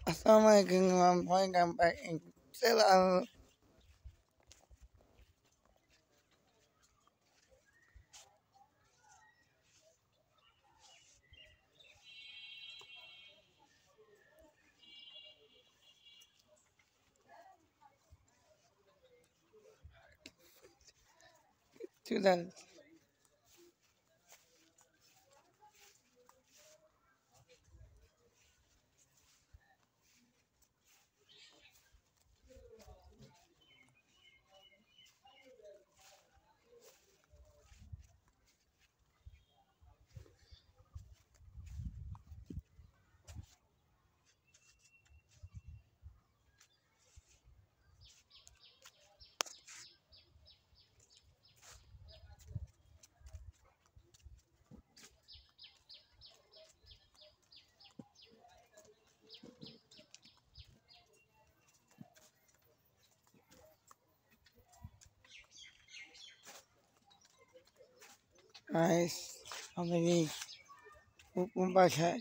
Assalamualaikum warahmatullahi wabarakatuh. Selalu 2000. Guys, already umpasay.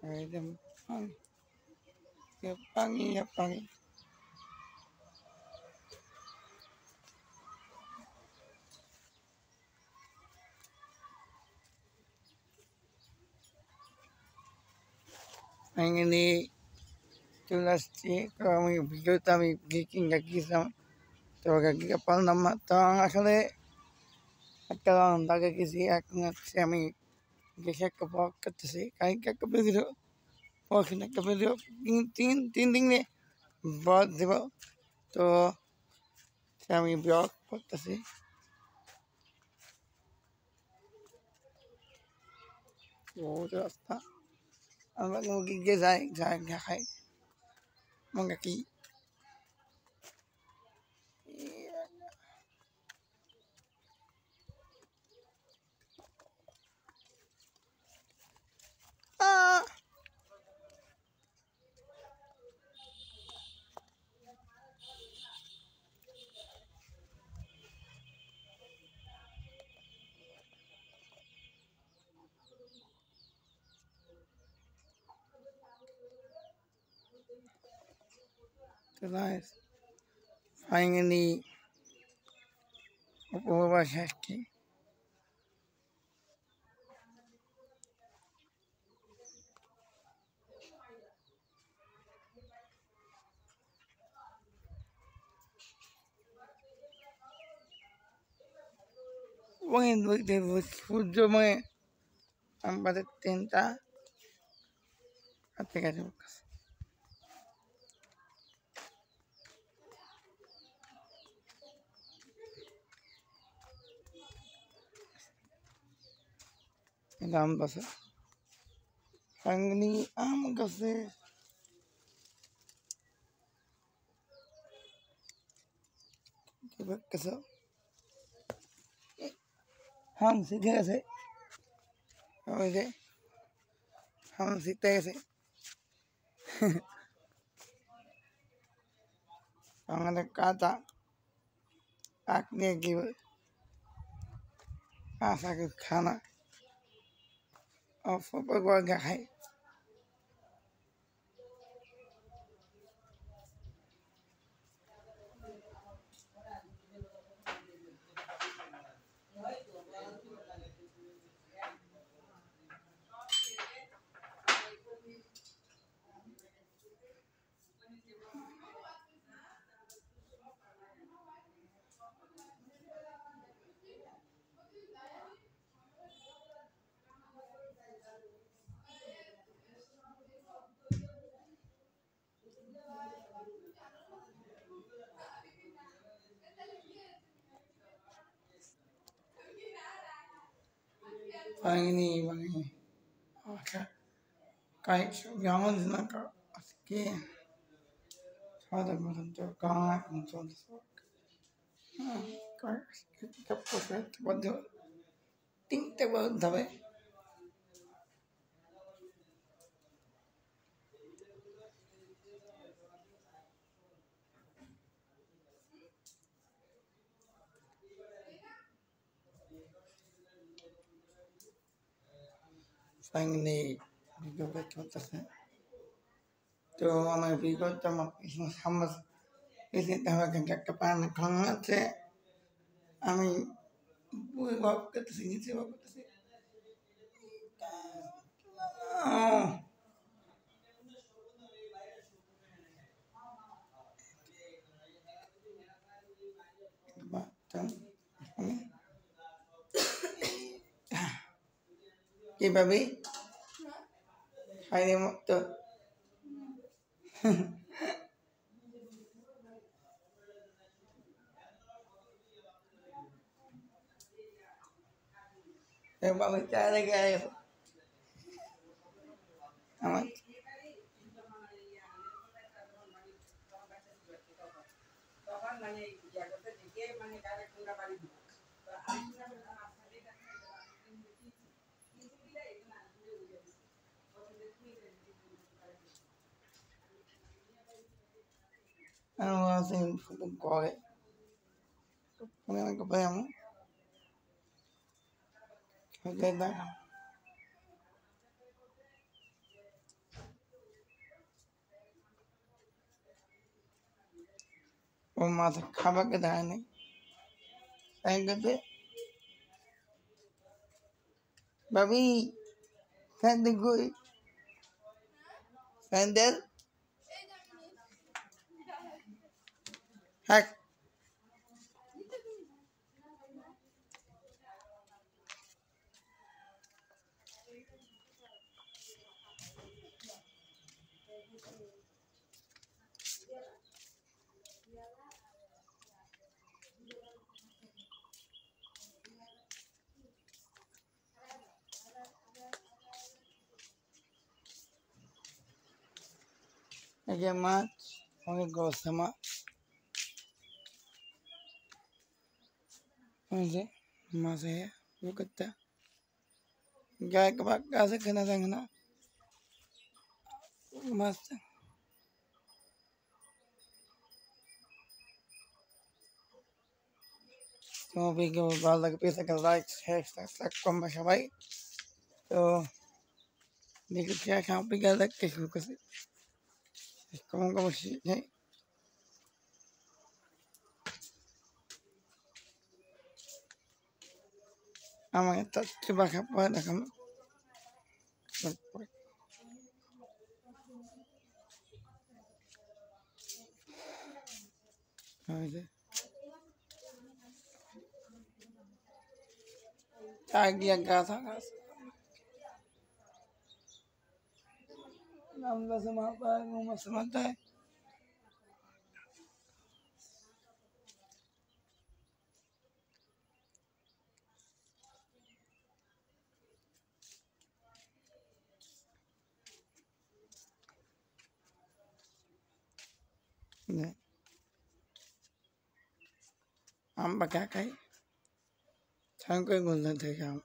Ay, pang, yapangi. Ang ini tulas si kami video kami giking gagi sama to gagi kapal nama to ang asale at kalang daga kisi ak ngat sami gisek kapal katsi kai ka kapal पहुँचने के फिर तीन तीन तीन दिन में बाद देव तो शामी ब्लॉग पड़ता से वो रास्ता अब मुझे के जाए जाए क्या है मंगा की ah तो guys finally over है वही देखते वो जो मैं हम बता tinta apa kata bukas dalam bahasa finally am kasi kasi हम सीधे से ओके हम सीधे से हमारे kata आखने की आशा के खाना और पकवान क्या है ini bang oke kayak jangan nak asyik ada macam tu kayak macam tu kayak kita proses betul tinggal betul tapi finally ভিডিওটা চলতেছে। তো আমার ভিডিওটা আমার সামনে এসে দেখা গেছে একটা পান খাওয়াচ্ছে, আমি পুরো ভাব করতেছি, নিচে ভাব করতেছি। কিভাবে খাইলে মতো এভাবে চাইলে গেলে আমার করে আমাকে ভাই আমি ওর মাথা খাবারকে দেয় নাই তাই করতে ভাবি স্যান্ডেল কই স্যান্ডেল হ্যাঁ এই যে মাছ অনেক গছে মাছ এই যে মাছ করতে গায়ে কবাক আছে কিনা জানি না মাছ তো ভিডিও ভালো লাগে পেয়ে থাকে লাইক শেয়ার সাবস্ক্রাইব করবে সবাই তো দেখি খাওয়া বিকেল দেখতে শুরু করছি কম কম নেই আমাকে তার বাসা পরে দেখাম গিয়া গাছ গাছ নাম গাছে মাথায় মাছে মাথায় আমরা খাই ছাঙ্কই বললেন থেকে আম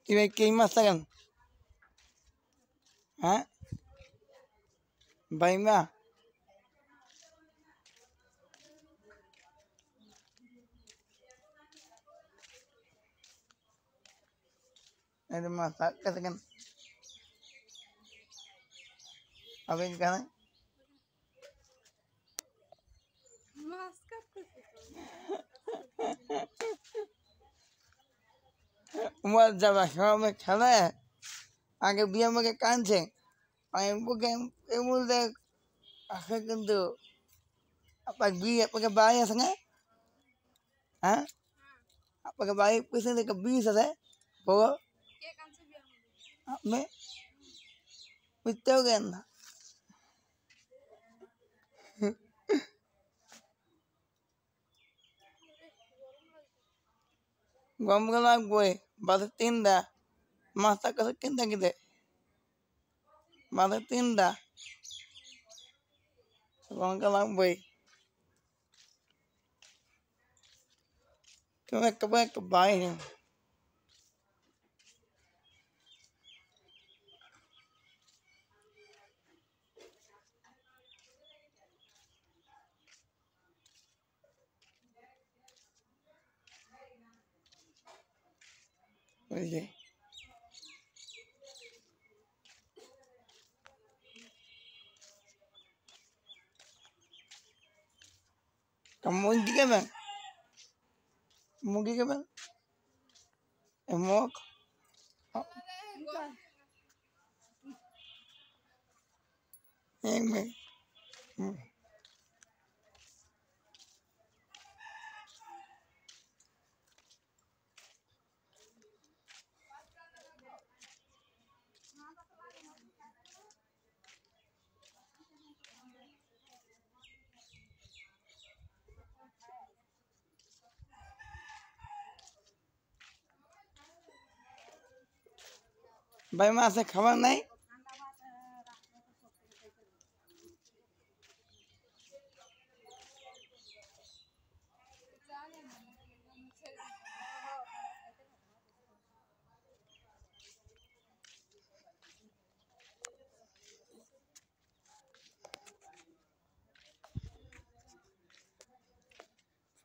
এবার কি মাছ থাকেন হ্যাঁ বাইমা এই মাছ থাকেন আপনি কেন তোমার যাবা সবাই খেলে আগে বিয়ে আমাকে কানছে আমি বুকে এই মুহূর্তে আসে কিন্তু আপনার বিয়ে আপনাকে বাড়ি আছে না হ্যাঁ আপনাকে বাড়ি পিছনে থেকে বীজ আছে বড় আপনি মিথ্যেও জ্ঞান না গম লাগবে বাসে তিনটা মাছটা কাছে কিনতে কিনতে বাসে তিনটা গমকে লাগবে তুমি একটা বাইরে ওই যে মুরগি খাবেন মুরগি খাবেন মুখ ভাই মাছে খাবার নাই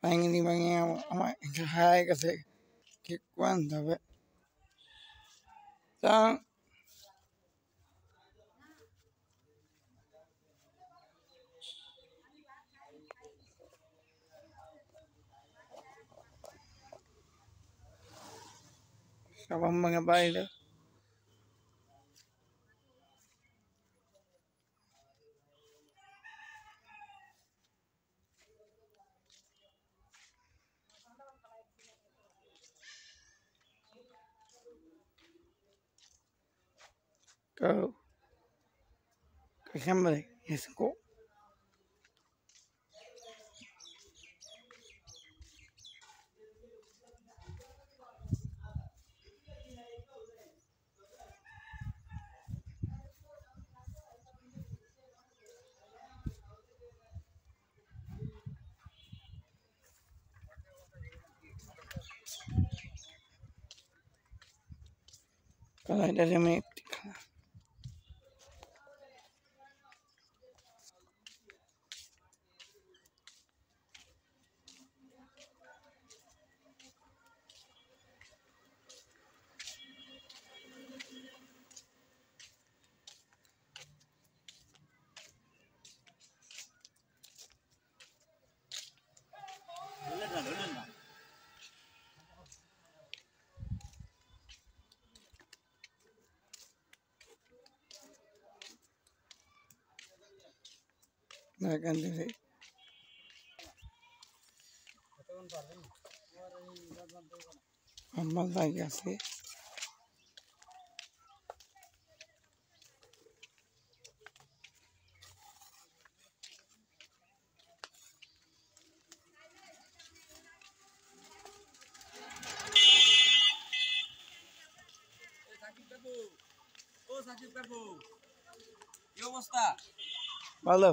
Pengen bangnya ama hai kasi kikuan tapi tang sabang mga baile go kasama yes ko kalau ada remeh makan dulu amal lagi sih Shakib কাকু কি অবস্থা ভালো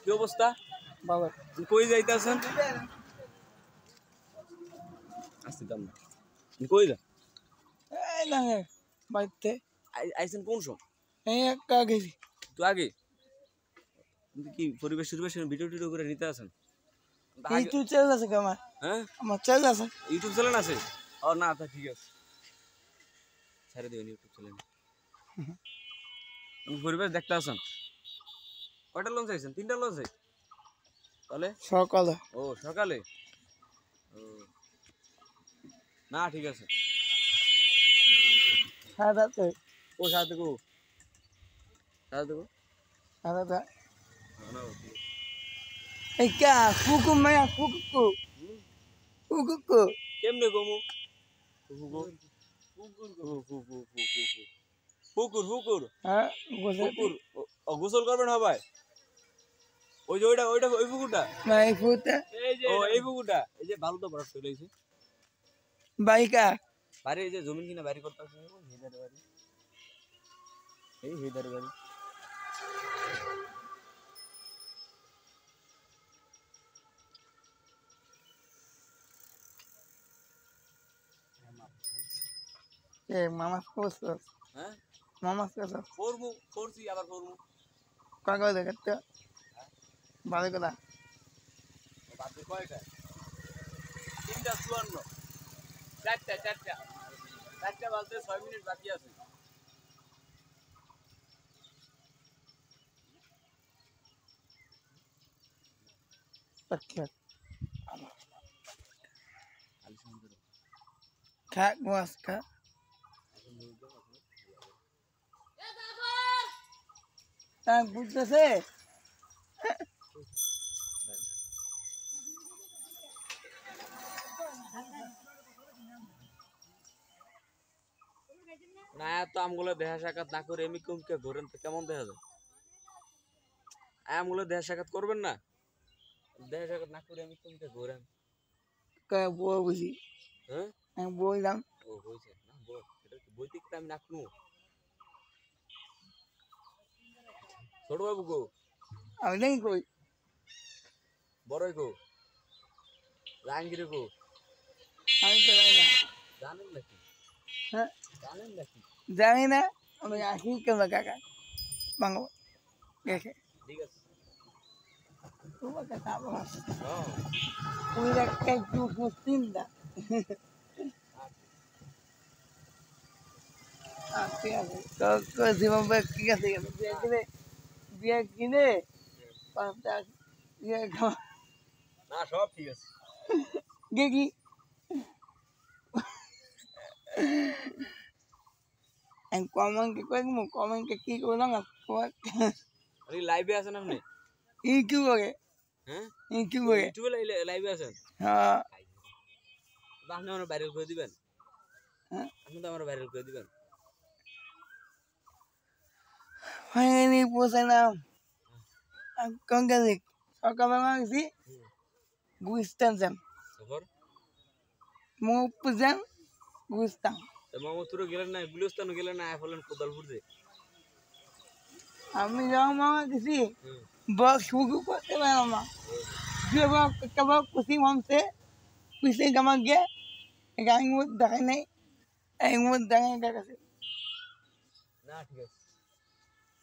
কি অবস্থা ভালো কই যাইতাছেন আসতে দাম না কই যা এই না বাইতে আইছেন কোন সময় এই একা গেছি তো আগে কি পরিবেশ ভিডিও টিডিও করে নিতে আছেন ইউটিউব চ্যানেল আছে কি হ্যাঁ আমার চ্যানেল আছে ইউটিউব চ্যানেল আছে ও না তা ঠিক আছে ছেড়ে দিবেন ইউটিউব চ্যানেল পরিবেশ দেখতে আসেন কয়টা লঞ্চ আইছেন 3টা লঞ্চ আই তাহলে সকালে ও সকালে ও না ঠিক আছে সাদাতে ও সাথে গো সাথে গো সাদাতে না এই কা কুকু মায়া কুকু কুকু কেমনে গমু ফুকুর ফুকুর ফুকুর হ্যাঁ ফুকুর ও গোসল করবেন সবাই ওই যে ওইটা ওইটা ওই পুকুরটা নাই ফুটা ও এই পুকুরটা এই যে ভালো তো বরফ চলে এসেছে বাইকা বাড়ি এই যে জমিন কিনা বাড়ি করতে আসছে হেদার বাড়ি এই হেদার বাড়ি এ মামা কোসো হ্যাঁ মামা কোসো ফোরমু ফোরসি আবার ফোরমু কাগজ দেখতে ভালো কথা বাদ কয়টা 2:54 4টা বাজতে 6 মিনিট বাকি আছে Paket. Kak was kak. Tak buta se. না এত আমগুলো দেখা সাক্ষাৎ না করে এমনি কমকে ঘোরেন তো কেমন দেখা যায় আমগুলো দেখা সাক্ষাৎ করবেন না দেখা সাক্ষাৎ না করে এমনি কমকে ঘোরেন Kak buah busi. হ্যাঁ Yang buah hilang. ও হয়েছে না বল এটা কি বইতে কি আমি নাকনু ছোট বাবু গো Aku ni koi. বড়ই গো জাহাঙ্গীর গো Aku terlalu. জানেন নাকি Hah? জানেন নাকি Jangan na. Aku asyik ke kakak. Bangun. Oke. ঠিক আছে Tu kata apa mas? হ্যাঁ Udah kayak pusing dah. Apa ya? Kau siapa berkira sih? Dia gini. Pantas. Dia kau. না সব ঠিক আছে Gigi. Ang komen ke kau mau komen ke kiki orang apa? আরে লাইভে আছেন আপনি Iku boleh. হ্যাঁ Iku boleh. ইউটিউবে লাইভে আছেন Ha. আপনি আমার ভাইরাল করে দিবেন হ্যাঁ আপনি তো আমার ভাইরাল করে দিবেন Ini pusing na. Kau kasih. Kau memang sih. Gustan jam. তারপর Mau pusing. Gustan. মোহাম্মদপুরে গেলেন না গুলিস্তানও গেলেন না ফলেন কোদালপুর যে Kami jangan mau kisi. হুম Bos sugu kau teman mama. Dia bawa kau pusing mamse. Pusing kamu ge. Gang mut dah ni. Mut dah ni kasih. না ঠিক আছে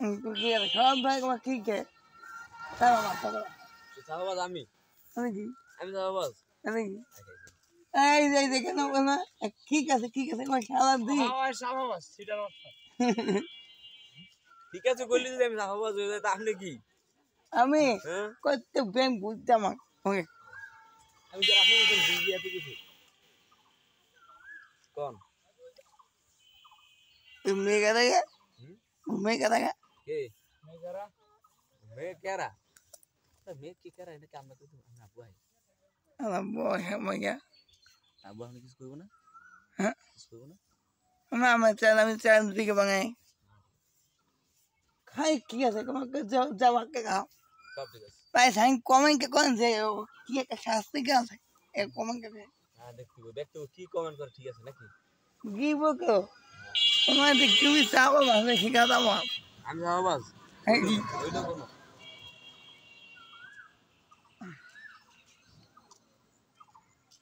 Untuk dia sab bhai kau kiki. Sama mama. সাহাবাজ আমি Lagi. আমি সাহাবাজ Lagi. Ay, কেন না ঠিক আছে কই খেলা দি সাহাবাজ সেটার অর্থ ঠিক আছে বললি যদি আমি সাহাবাজ হয়ে যাই তাহলে কি আমি হ্যাঁ কত ব্যাংক বুঝতাম ওকে আমি যে আপনি বলছেন বিজি এত কিছু কোন তুমি করেগা হুম তুমি করেগা কে মে কেরা তো মে কি কেরা এটা কাম না করতে আমরা আব্বু আই আমার বয় মজা আব্বু আপনি কিছু করবো না হ্যাঁ কিছু করবো না আমার চাল দিকে বাঙাই খাই কি আছে তোমাকে যাওয়া কে খাও সব ঠিক আছে তাই সাইন কমেন্ট কে কোন যে কি একটা শাস্তি কে আছে এ কমেন্ট কে হ্যাঁ দেখতে কি কমেন্ট করে ঠিক আছে নাকি গিব কো তোমার দেখতে বি চাও ভাবে শিখাতাম আমি সাহাবাজ ওইটা কোনো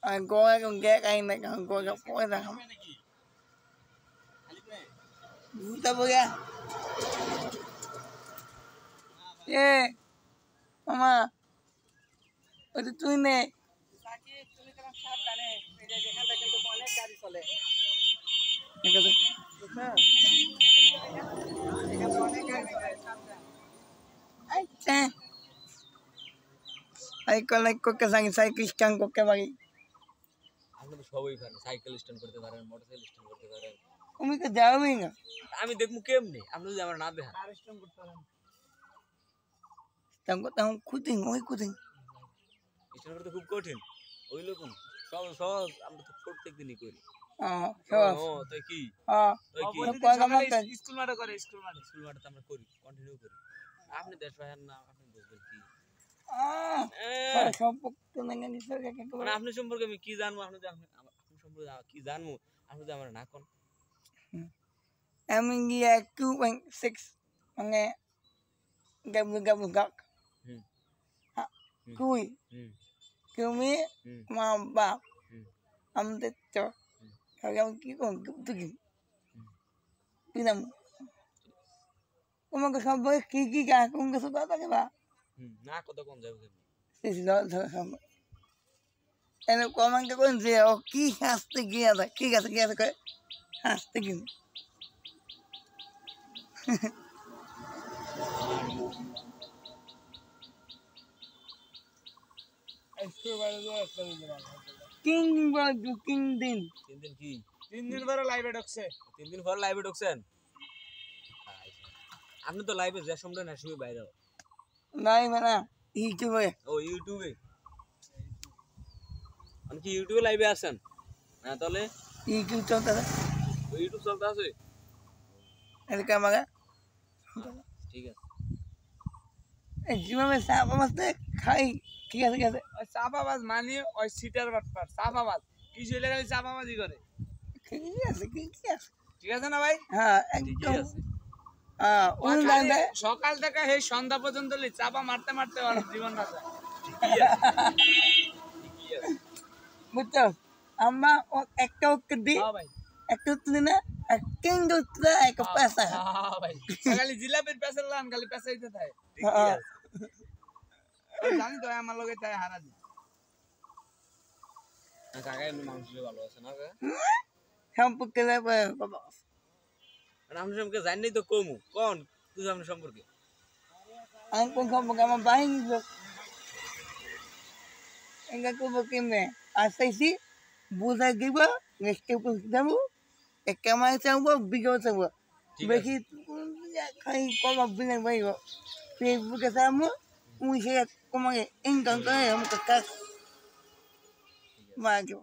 আর গোয়া কোন গে কাই না গোয়া পয়সা খাম বুঝতে বগা এ মামা ওটা তুই নে আচ্ছা লাইক করকে সাইকেল স্ট্যান্ড করতে পারি আপনি তো সবই পারেন সাইকেল স্ট্যান্ড করতে পারেন মোটরসাইকেল স্ট্যান্ড করতে পারেন তুমি তো যাওই না আমি দেখবো কেমনি আপনি যদি আমার না দেখান তাও খুদিং ওই খুদিং স্ট্যান্ড করতে খুব কঠিন ওই লোকম সহজ আমরা তো প্রত্যেক দিনই করি সহজ ও তাই কি তাই কি স্কুল মাঠে স্কুল মাঠে তো আমরা করি কন্টিনিউ করি আপনি দেশ পাহেন না আপনি বুঝবেন কি সম্পর্ক মানে আপনি সম্পর্কে আমি কি জানবো আপনি আপনি সম্পর্কে কি জানবো আপনি যদি আমার না কোন আমি গিয়া 2.6 মানে gabu gak kui kumi ma ba am tetto kagam ki kon tugi pinam তোমাকে সব কি গা কোন কিছু কথা কেবা না কত কোন যাবে sisi lo sama এনে কমেন্ট করেন যে ও কি হাসতে গিয়ে আছে ঠিক আছে গিয়ে আছে হাসতে কিন্তু কিং বাজু কিং দিন 3 দিন কি 3 দিন পরে লাইভে ঢুকছে 3 দিন পর লাইভে ঢুকছেন আপনি তো লাইভে যে সময় না সময় বাইরে নাই মানে ইউটিউবে ও ইউটিউবে আপনি কি ইউটিউবে লাইভে আছেন না তাহলে ইউটিউব চলতেছে ইউটিউব চলতে আছে এদিকে আমাকে ঠিক আছে যেভাবে চাপা মাছটা খাই ঠিক আছে ঠিক আছে ওই চাপাবাজ মানি ওই সিটার বাটপার চাপাবাজ কি চলে গেলে চাপাবাজি করে ঠিক আছে ঠিক আছে ঠিক আছে না ভাই হ্যাঁ ঠিকই একদম আছে হ্যাঁ ওই উনি খালি জানবে সকাল থেকে সেই সন্ধ্যা পর্যন্ত চাপা মারতে মারতে ওর জীবন বাঁচা ঠিকই আছে ঠিকই আছে বুঝছো আমরা একটা ওকে দিই হ্যাঁ ভাই একটা তুলি না আর কিং দুটা এক পয়সা হ্যাঁ ভাই খালি জিলাপির পেছাল লান খালি পেছাইতে থাকে ঠিকই আছে জানি তো আমার লগে তাই হারা দি কাকা এমনি মানুষের ভালো আছে না কাকা সম্পর্কে বাবা আপনি সম্পর্কে জানি তো কমু কোন তুই আপনার সম্পর্কে আমি কোন সম্পর্কে আমার বাহিনী লোক এঙ্গা করবো কেমনে আসাইছি বুঝাই দিব নেক্সট যাবো একটা মাস চাবো বিঘা চাবো বেশি খাই কম বিনা পাইব ফেসবুকে চাবো মুই সে কমাকে ইনকাম করে আমাকে কাজ মাকে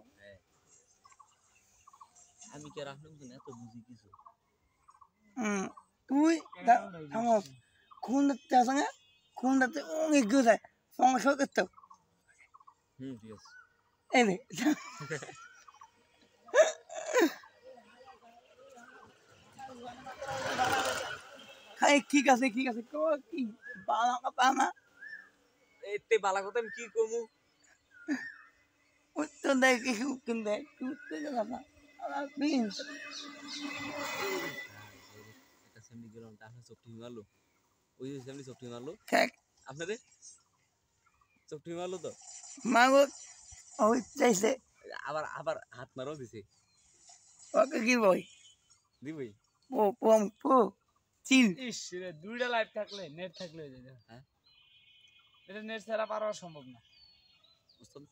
আমি কি রাখলাম তো এত বুঝি কিছু তুই আমার খুনটা সঙ্গে খুনটাতে অনেক গুছায় সমস্যা করতো ঠিক আছে এই রে খাই ঠিক আছে কি বালা কথা না এতে বালা কথা আমি কি কমু উত্তর দেয় কিছু উত্তর দেয় উত্তর দেয় না আমার প্রিন্স এটা সেমনি গেলাম আপনার চোখটি মারলো ওই যে সেমনি চোখটি মারলো ঠিক আপনাদের চোখটি মারলো তো মাগো ওই চাইছে আবার আবার হাত মারও দিছে ওকে কি বই দিবই ও পম পো চিল ইস রে দুইটা লাইভ থাকলে নেট থাকলে হয়ে যায় হ্যাঁ এটা নেট ছাড়া পারা সম্ভব না ওস্তাদ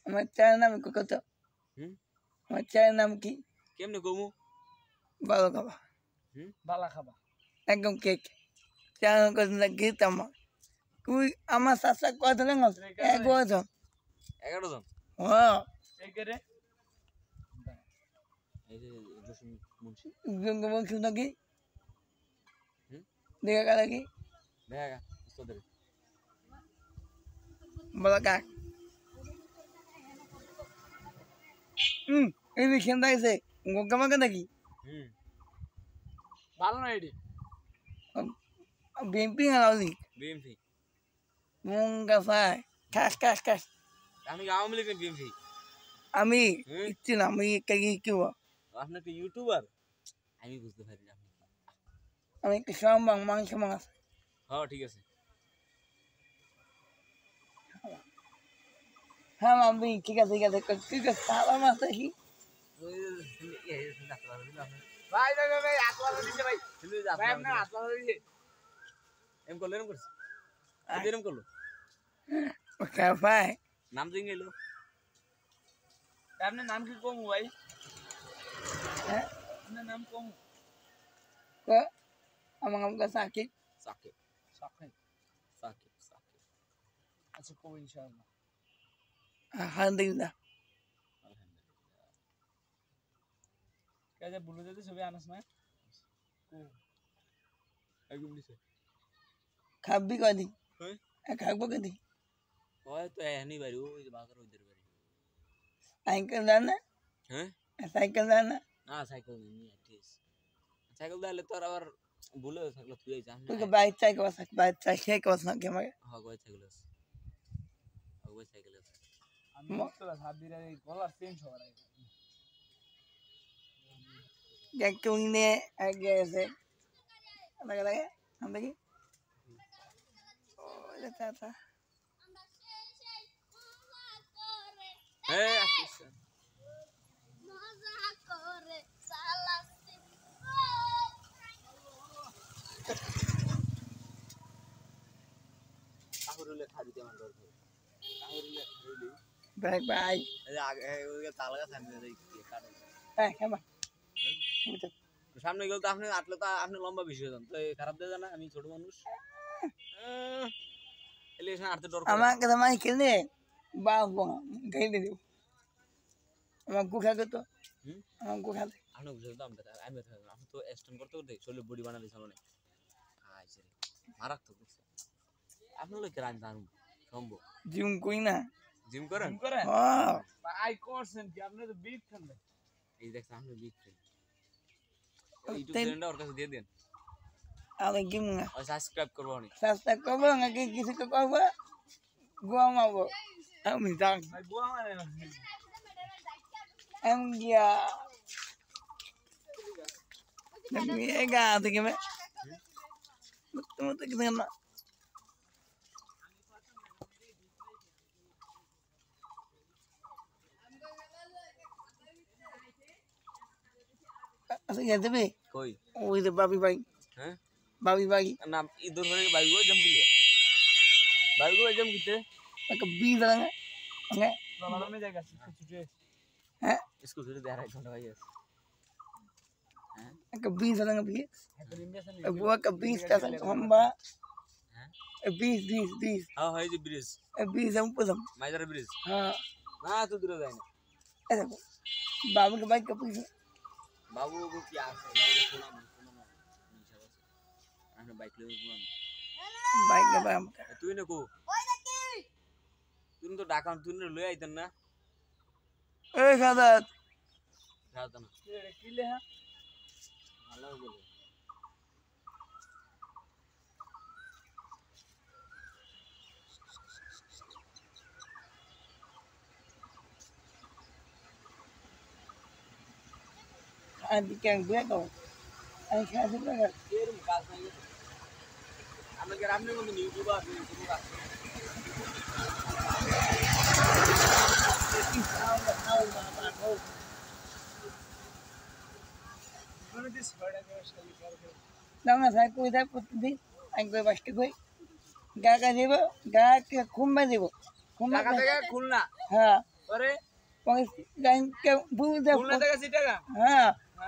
আমার চায়ের নাম কত আমার চায়ের নাম কি কেমনে কমু ভালো খাবা বালা খাবা একদম কেক চায়ের নাম কত না গীত আমার তুই আমার শাসা কত না এক বছর 11 জন হ্যাঁ এই করে এই যে জসিম মুন্সি গঙ্গা বংশ নাকি হুম দেখা গেল কি দেখা ওস্তাদের বলো কাক এই বিখ্যাত আছে গঙ্গা মাকে নাকি ভালো না এটি বিএমপি আলাউলি বিএমপি মুঙ্গা ফাই খাস খাস খাস আমি আওয়ামী লীগের বিএমপি আমি ইচ্ছি না আমি কি আপনি কি ইউটিউবার আমি বুঝতে পারি না আমি একটু সম্মান মাংস মাছ হ্যাঁ ঠিক আছে হ্যাঁ আমি ঠিক আছে ঠিক আছে সারা মাছ দেখি ভাই ভাই ভাই ভাই আতওয়ালা দিছে ভাই ভাই আপনার আতওয়ালা দিছে এম করলো এরম করছে এরম করলো ওটা ভাই নাম দিয়ে গেল আপনার নাম কি কমু ভাই হ্যাঁ আপনার নাম কমু আমার আমাকে সাকিব সাকিব সাকিব সাকিব সাকিব আচ্ছা কমু ইনশাআল্লাহ আলহামদুলিল্লাহ কাজে বুলু দিতে ছবি আনস না একদম নিচে খাবি কদি হ্যাঁ খাবো কদি হয় তো এখনই বাড়ি ওই যে বাজার ওইদের বাড়ি সাইকেল দেন না হ্যাঁ সাইকেল দেন না না সাইকেল নিয়ে ঠিক সাইকেল দিলে তো আবার ভুলে থাকলো তুই জান তুই বাইক সাইকেল বাইক সাইকেল না কি আমাকে হ্যাঁ গোয় সাইকেল আছে গোয় সাইকেল আছে আমি মুক্তলা সাবিরা এই গলার চেঞ্জ হওয়ার আগে একটু নিয়ে আগে আছে লাগে हम देखिए ओ এটা হ্যাঁ আচ্ছা তাহলে খাদি কেমন করবে তাহলে খাইলি বাই বাই এই আগে ওই তালগা সামনে দেই কাটে হ্যাঁ কেমন সামনে গেল তো আপনি আটলে তো আপনি লম্বা বেশি হয়ে যান তো খারাপ দেয় না আমি ছোট মানুষ এলিগেশন আটতে ডর করে আমাকে তো মাই খেলে বাবা গাইলে দেব আমার গুখাকে তো আমার গুখাতে আপনি বুঝে তো আমি আপনি তো স্ট্যান্ড করতে করতে শরীরে বডি বানালে সামনে আইছে মারাক তো আপনি লোকে রান দান সম্ভব জিম কই না জিম করেন হ্যাঁ ভাই করছেন কি আপনি তো বিট খান এই দেখছেন আপনি বিগ ফ্রেন্ড ইউটিউব চ্যানেলটা ওর কাছে দিয়ে দেন আমি জিম না আর সাবস্ক্রাইব করবো নি সাবস্ক্রাইব করবো নাকি কিছু তো করবো ঘুমাবো আমি যান ভাই বুয়া মানে আমি গিয়া গা থেকে তোমার তো কিছু না আচ্ছা গেছে বে কই ওই যে বাবি ভাই হ্যাঁ বাবি ভাই না ইদর করে বাইগো জম কিলে বাইগো জম কিতে একটা বিজ লাগে হ্যাঁ নলামে জায়গা ছুটে হ্যাঁ স্কুল থেকে দেড় ঘন্টা হয়ে গেছে হ্যাঁ একটা বিজ লাগে বিজ এত ইন্ডিয়ান বুয়া একটা বিজ का हम्बा হ্যাঁ बीस হ্যাঁ হয় যে ব্রিজ बीस हम पसम মাইজার ব্রিজ हाँ না তো দূরে যায় না ऐसा बाबू के बाइक का पीछे বাবু গো কি আছে বাবু শোনা না নিশা আছে আমি বাইক লই ঘুরাম बाइक का बाम তুই না কো তুই তো ঢাকা তুই না লই আইতেন না ए खादत রাত না কিলে হ্যাঁ ভালো বলে आज क्या गया तो ऐसा ऐसे लगा এরম কাজ নাই আমরা গ্রামের মধ্যে ইউটিউবার আছে ইউটিউবার মানে দিস বড়া করে শালি করে ना साहब कोई था कुछ भी anh कोई बस कोई गा का देबो गा के खुम्बा देबो खुम्बा ঢাকা থেকে খুলনা हाँ পরে और गाइन के बुझे খুলনা থেকে চিটাগাং हाँ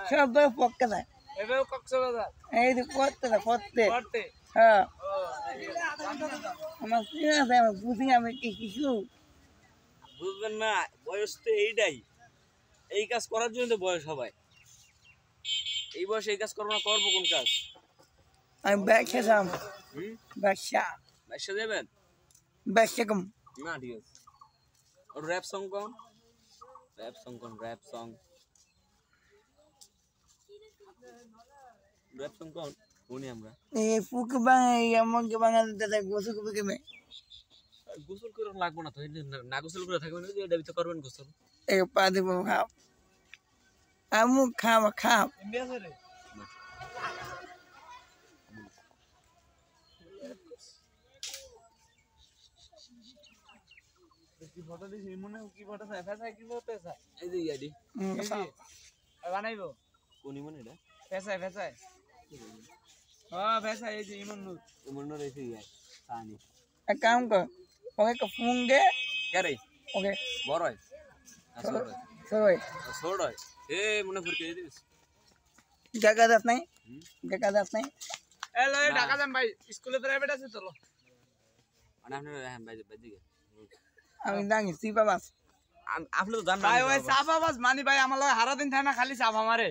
सब पक्का था এবেও কক্সবাজার এই যে পড়তে পড়তে হ্যাঁ ও আমার সিনা আছে আমি বুঝি আমি কি কিছু বুঝবেন না বয়স তো এইটাই এই কাজ করার জন্য তো বয়স সবাই এই বয়সে এই কাজ করবো না করবো কোন কাজ আমি ব্যাগসা সাম হুম ব্যাগসা বাইশে যাবেন ব্যাগসা কম না ঠিক আছে और रैप सॉन्ग कौन रैप सॉन्ग कौन কোনি আমরা এই ফুক বাঙাই আমাকে বাঙালি দাদা গোসু কবে মে গোসল করে লাগবো না তো এই যে না গোসল করে থাকবেন এই যে এটা ভিতর করবেন গোসল এক পা দিব খাও আমু খাও ইন্ডিয়া রে কি ফটো দিছি মনে কি ফটো চাই ফেসা কি ফটো চাই এই যে ইয়াডি বানাইবো কোনি মনে এটা ফেসাই হ্যাঁ ফেসাই এই যে ইমন নূর মনে রইছে ইয়া পানি এক কাম কর ওকে কা ফোন দে কে রে ওকে বড় হয় সবাই ছোট হয় এ মনে ফুরকে দিস জায়গা দাস নাই এ লই ঢাকা যান ভাই স্কুলে প্রাইভেট আছে চলো মানে আপনি হ্যাঁ ভাই দিকে আমি জানি সিপা বাস আপনি তো জানেন ভাই ওই সাফা বাস মানি ভাই আমার লয় হারা দিন থাকে না খালি সাফা মারে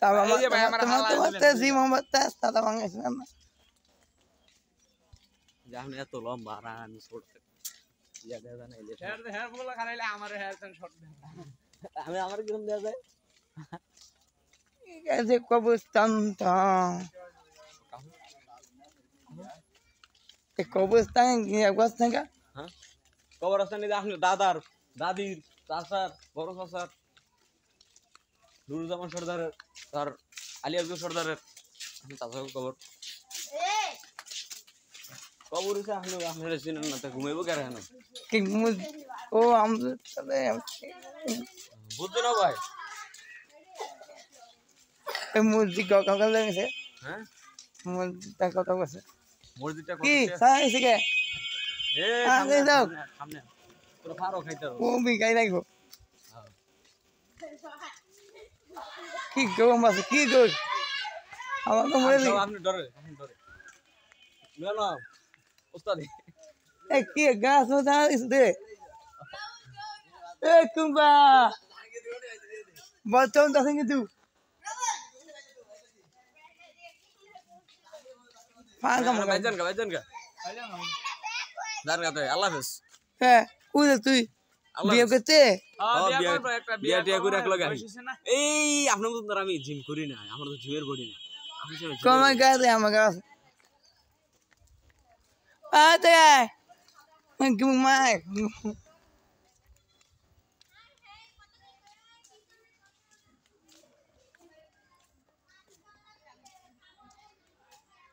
তাও এই যে ভাই আমার তোমার হালা তোমার দিলেন। তেজি মোহাম্মদ তাস দাদা বাংলাদেশ না যে আপনি এত লম্বা আর আমি ছোট ইয়া দেয়া জানা এলে হেয়ার গুলো খাইলে আমার হেয়ার শর্ট আমি আমার কিরম দেয়া যায় कैसे कब्रिस्तान था कब्रिस्तान कब्रिस्तान का হ্যাঁ কবরস্থান নিয়ে আপনি দাদার দাদির চাচার বড় চাচার নুরুজ্জামান সর্দারের তার আলী আজগর সর্দারের আপনি চাচার কবর কবর হইছে আপনারা চিনেন না তা ঘুমাইবো কেন এখন কি ও আমাদের সাথে বুঝতে না ভাই এই মসজিদ কাকা লেগেছে হ্যাঁ মসজিদটা কত বছর মসজিদটা কত কি সাইছে কে এ আগে যাও সামনে তোর ফারো খাইতে ও বিকাই রাখবো কি গরম আছে কি গর আমার তো মরে আপনি ডরে না ওস্তাদ এ কি গাছ ওটা দে এ কুম্বা বলতাম তো কিন্তু ফাঁকা মনে ভাইজান কা জান কা তো আল্লাহ হাফেজ হ্যাঁ কই রে তুই বিয়ে করতে বিয়া টিয়া করে এক লগে এই আপনার মতো আমি জিম করি না আমার তো জিমের বডি না আপনি কমা গাছে আমার গাছ আতে কি মাই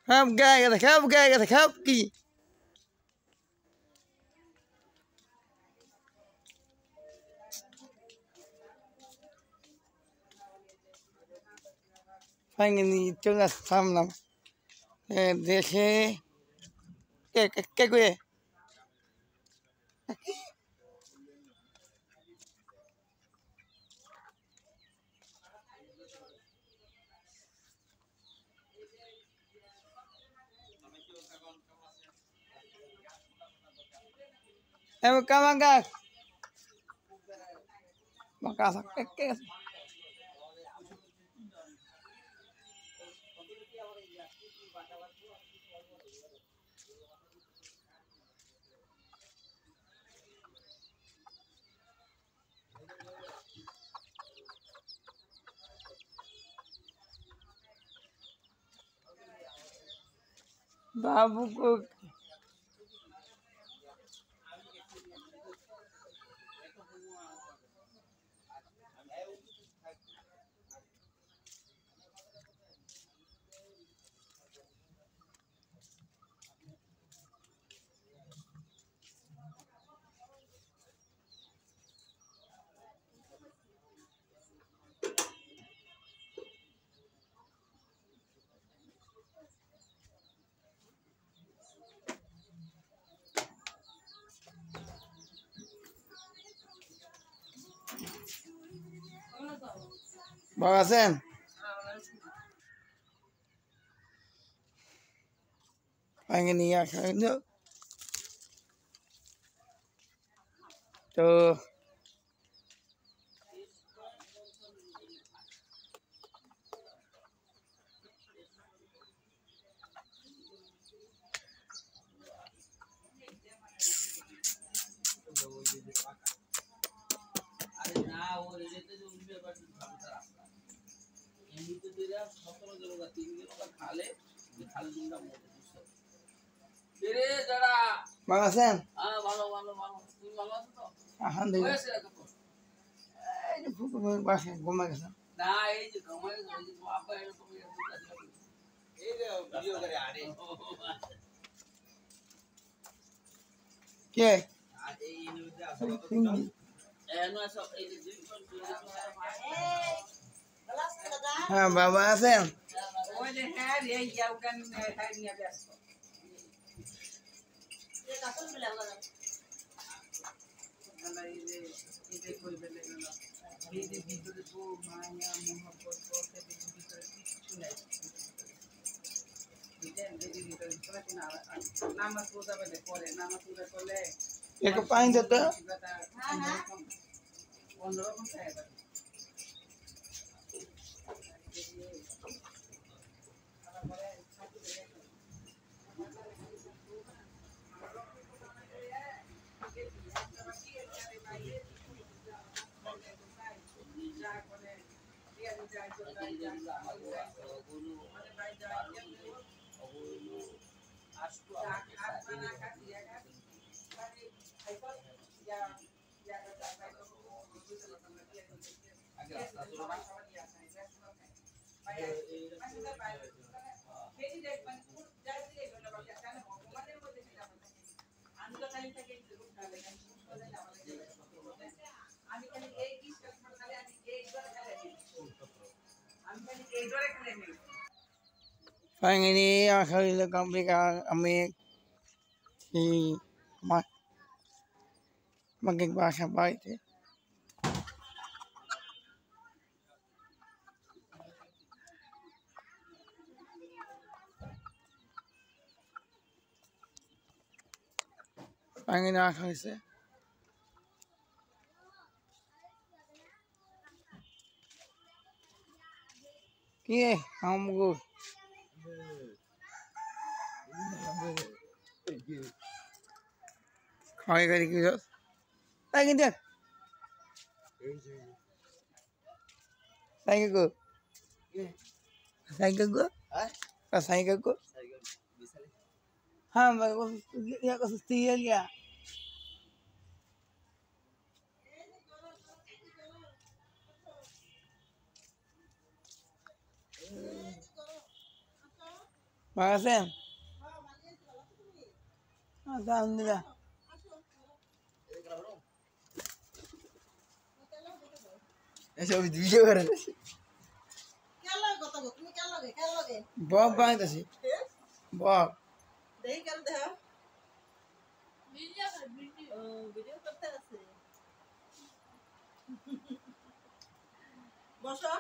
খাপ গায়ে গেছে খাপ কি Pengen itulah sama dese ke gue kawan gas makasih ke बाबू को Bagasen pengen iya itu tuh Bagasen alhamdulillah bahasa gomma gesa ke হ্যাঁ বাবা আছেন एक पानी देते Finally, akhirnya complicado kami si magbasa pa ito. Finally, akhirnya. Kaya, हमको खाए करी की जरूरत नहीं क्या साइकिल को साइकिल को साइकिल को हाँ मेरे को या को सुस्ती है क्या Makasih. Alhamdulillah. এসব ভিডিও করে কেলা কথা গো তুমি কেলা লাগে বক বানাইতেছি বক দেই কেন দেহ ভিডিও করতে আছে বসো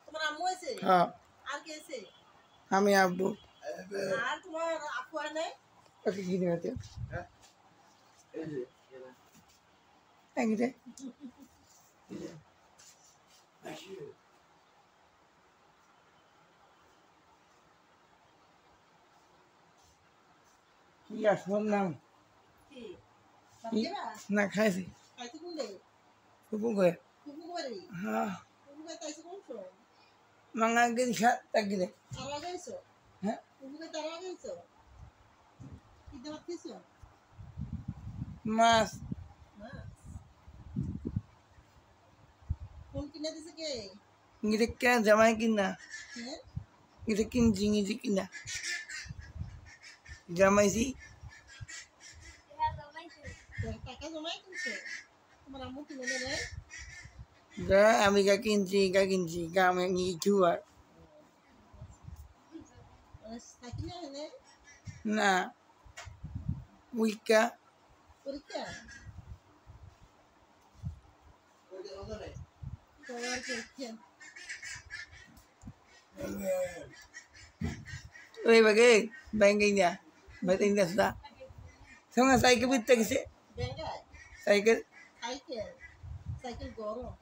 তোমার আম্মু হয়েছে হ্যাঁ আর কে আছে আমি আব্বু আর তোমার আপু আর নাই ওকে কি দিতে হ্যাঁ এই যে Ya, শুনলাম কি বাকিরা না খাইছি খাইতে কোনে কুকু করে কুকু করে হ্যাঁ কুকু করে তাইছে কোনছো মাঙ্গা গিয়ে খা তাকিলে আর লাগাইছো হ্যাঁ কুকু করে তার লাগাইছো কি দেওয়া দিছো মাছ কোন কিনে দিছে কে গিয়ে কে জামাই কিনা হ্যাঁ গিয়ে কিনছি গিয়ে কিনা জামাইছি টাকা জমাই কিনছো তোমার আম্মু কিনে দেবে যা আমি গা কিনছি গা আমি কিছু আর সাইকেলে এনে না উইকা পরীক্ষা তোমার পরীক্ষা ওই বাগে ব্যাংকে না বেতন দাসদা সঙ্গে সাইকেল বিতে গেছে বেঙ্গাই সাইকেল সাইকেল সাইকেল গরম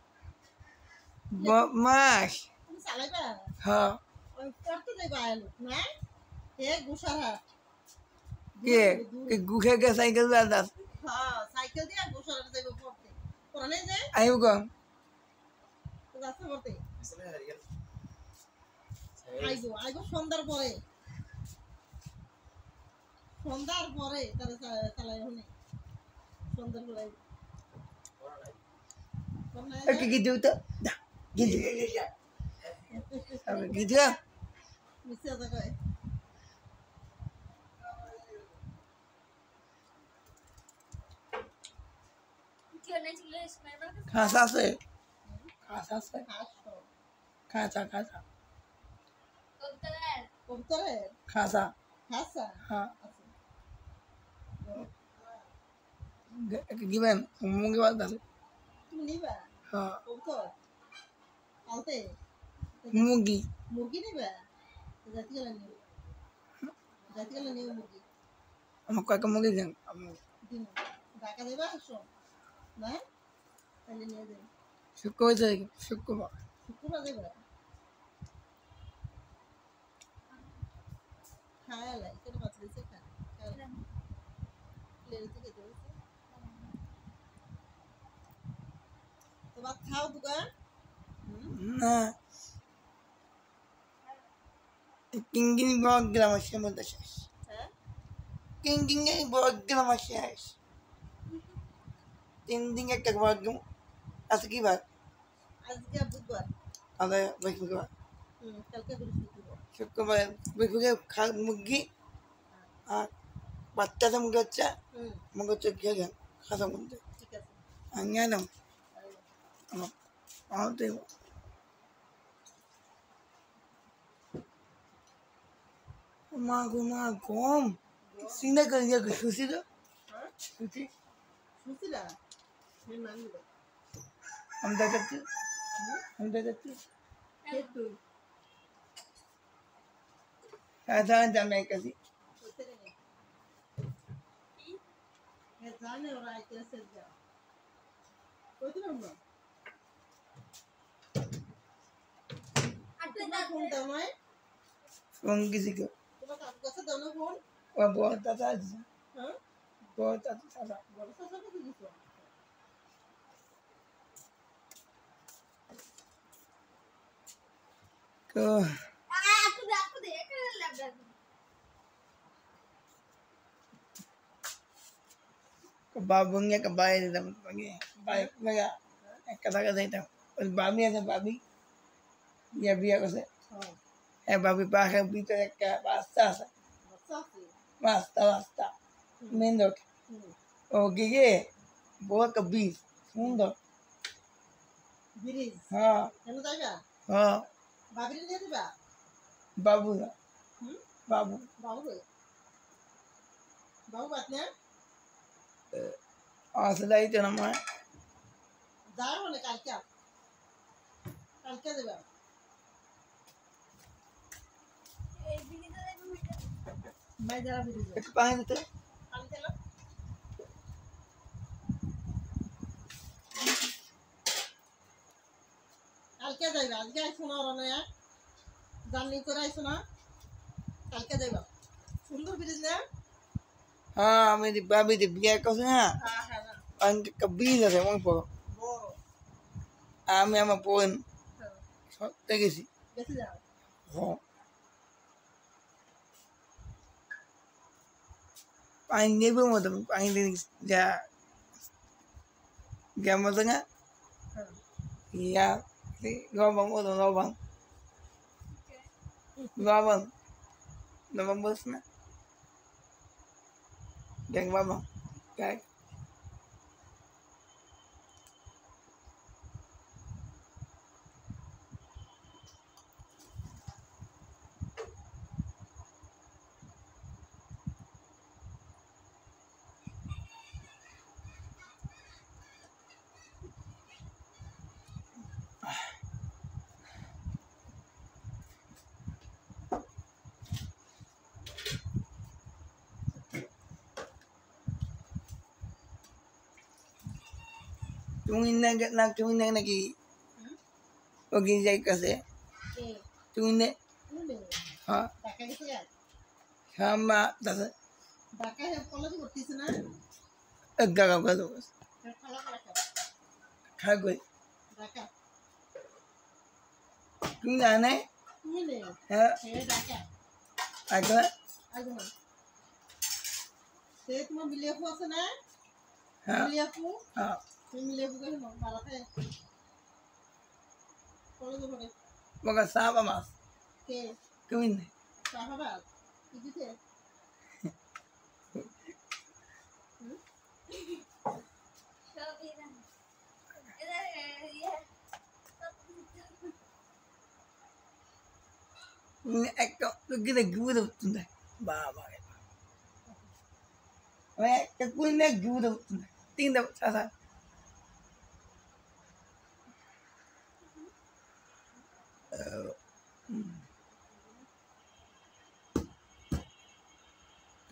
মাস তুমি চালাইবা হ্যাঁ ওই পড়তে যাইবা আলো না হে গুসারহাট কে গুখে কে সাইকেল দাস হ্যাঁ সাইকেল দিয়ে গুসারহাট যাইবা পড়তে পড়ানে যে আইব কম তো যাচ্ছে পড়তে আইবো সন্ধ্যার পরে তারা চালাই হনে সন্ধ্যার পরে ওকে গিয়ে তো গিয়ে আবে গিয়ে মিশে থাকে খাসা আছে হাসো খাসা কবুতরে খাসা হাসা হ্যাঁ গিবেন মুঙ্গি বাদ আছে তুমি নিবা হ্যাঁ কবুতর পালতে মুঙ্গি মুরগি নিবা জাতিগুলো নিও মুরগি আমার কয়েক মুঙ্গি দেন দিন ঢাকা দেবা আসো না তাহলে নিয়ে যাবে শুক্রবার শুক্রবার দেবা খায় লাই কেন মাছ দিছে খা প্লেট থেকে দেবে তো ভাত খাও দোকান না কিঙ্গিনি বক গেলাম আসে মধ্যে শেষ হ্যাঁ কিঙ্গিনি বক গেলাম শেষ 3 দিন একটা বক গেলাম আজকে কি বার আজকে বুধবার আবার বৃহস্পতিবার কালকে বৃহস্পতিবার শুক্রবার বৃহস্পতিবার মুরগি আর batta sam gacha হুম mo gacha kya khasa munde ঠিক আছে anyanam amate ma gom sinda kariya sushi da হ্যাঁ sushi শুনছিলা আমি মানি দেব amda gacha কে তুই ada jame kasi করতে নেই এ জানে ওরা আইতেছে যা কইতে না তোমার ফোন দাও নয় phone kisi ko তোমার কাছে দাও না ফোন wa bo tata হ্যাঁ bo tata বড় সাথে কত দিছো ko babungnya kebayar di tempat pagi baik mereka kata-kata itu babi ada babi ya biar kau হ্যাঁ babi pakai itu ke pasta বাচ্চা আছে pasta mendok হুম oh gigi bawa ke bis mendok bridge ha কেন যাইবা ha বাবিরে নিয়ে দিবা babu lah হুম babu বাবু কই বাবু বাত না setelah itu namanya যাও না কালকে দেবা মাই যারা ব্রিজ kepanggil itu কালকে না কালকে যাইবা আজকে আইসো না ওরা নয়া জার্নি করে আইসো না কালকে যাইবা সুন্দর ব্রিজ না ha kami di babi di biar kau sana হ্যাঁ হ্যাঁ না angkat ke bis ada mau po বড় kami ama pun হ্যাঁ tegesi গেছে যাও oh paling dia pun mau temen paling dia dia mau tengah হ্যাঁ iya si lobang lobang bos na yang babang kayak tungin na lagi ogi jai kasi কে tungin na শুনে ha Dhaka গেছে গা sama tas ঢাকায় college ভর্তিছে না gagal gagal খালা খালা kagoi Dhaka tungin na শুনে ha হে Dhaka agak আইবো না সে তোমার মিলিয়াপু আছে না ha মিলিয়াপু ha তুমি মিলিয়াপু কে ভালো থাকে কলেজ পড়ে maka sama mas কে tungin na Shahbag ইদিতে ini ekor tu kita guru tu dah baba kekuin na guru tu tinggal sasa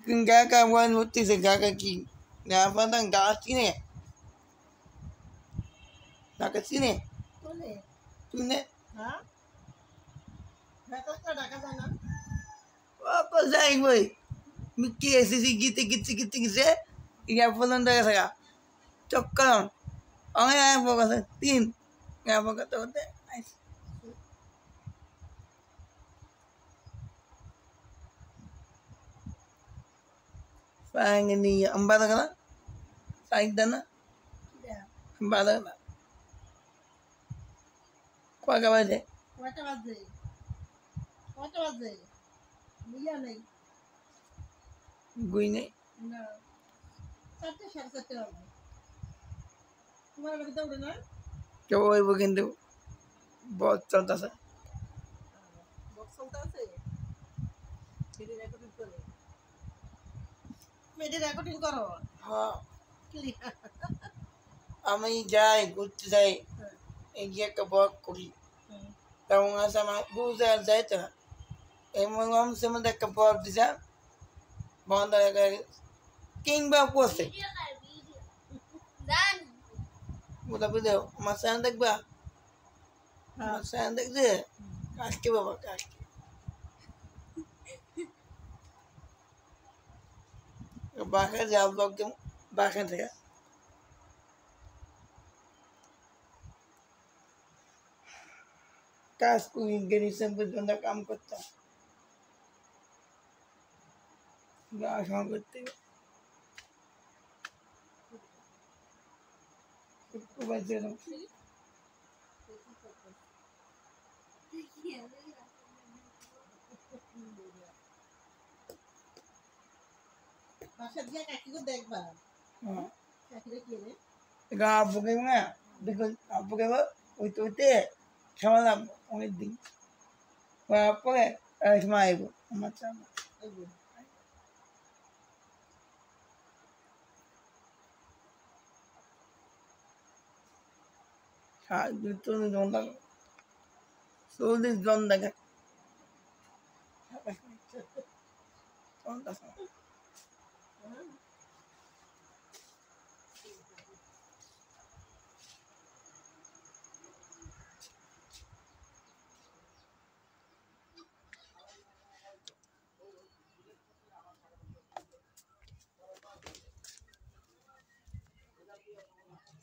Gaga wan muti se gaga ki na padang gaga sini gaga sini কোনে tune হ্যাঁ ঢাকা ঢাকা যায় না apa sai boy mikir sisi gitu se ya pulang dari saya cokal orang yang fokus tin nggak fokus tuh deh Pengen nih empat kena saing dana empat kena kau kabar deh কয়টা বাজে মিলিয়া নেই gue ini না 4টা 4:30 হবে তোমার বাড়ি দৌড়ে না কেউ হইব কিন্তু বস চলতেছে বক্স চলতে আছে ভিডিও রেকর্ডিং করে ভিডিও রেকর্ডিং করো হ্যাঁ ক্লিয়ার আমি যাই ঘুরতে যাই এই যে একটা বক করি তখন আছে আমার বুঝতে আর যাইতে হয় এমন অংশের মধ্যে একটা বক দিছে বন্ধ হয়ে গেছে কিংবা পড়ছে ওটা বুঝে আমার সায়ন দেখবা আমার সায়ন দেখছে কাজকে বাবা কাজকে বাসা যাও লোকজন বাসা থেকে কাজ করি গ্রাজুয়েশন পর্যন্ত কাম করতাম পড়াশোনা করতে বাসা গিয়ে কাকিকে দেখবা কাকিরে কি রে আব্বুকে না বিকজ আব্বুকে ওইতে ওইতে খেলাম অনেকদিন পরে এক সময় আইব আমার চান চল্লিশ ঘন্টা 40 ঘন্টা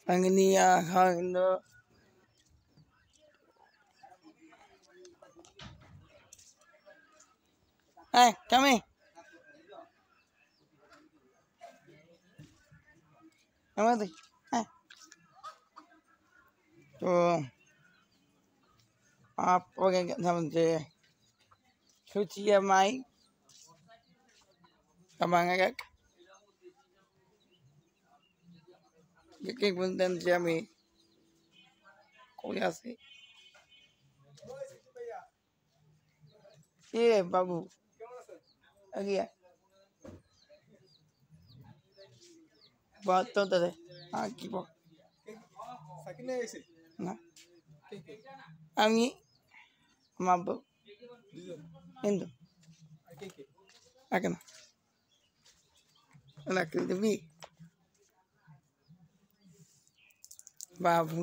Angenia Hando Hey, come here. Come on. Hey. So, आप ओके समझे छुट्टियां माई कमांगा क्या कि बुंदन जामी कोई ऐसे ये बाबू अगिया बात तो तेरे हाँ की बात ना আমি মাব্বু হিন্দু আকেনা লাকি দিবি বাবু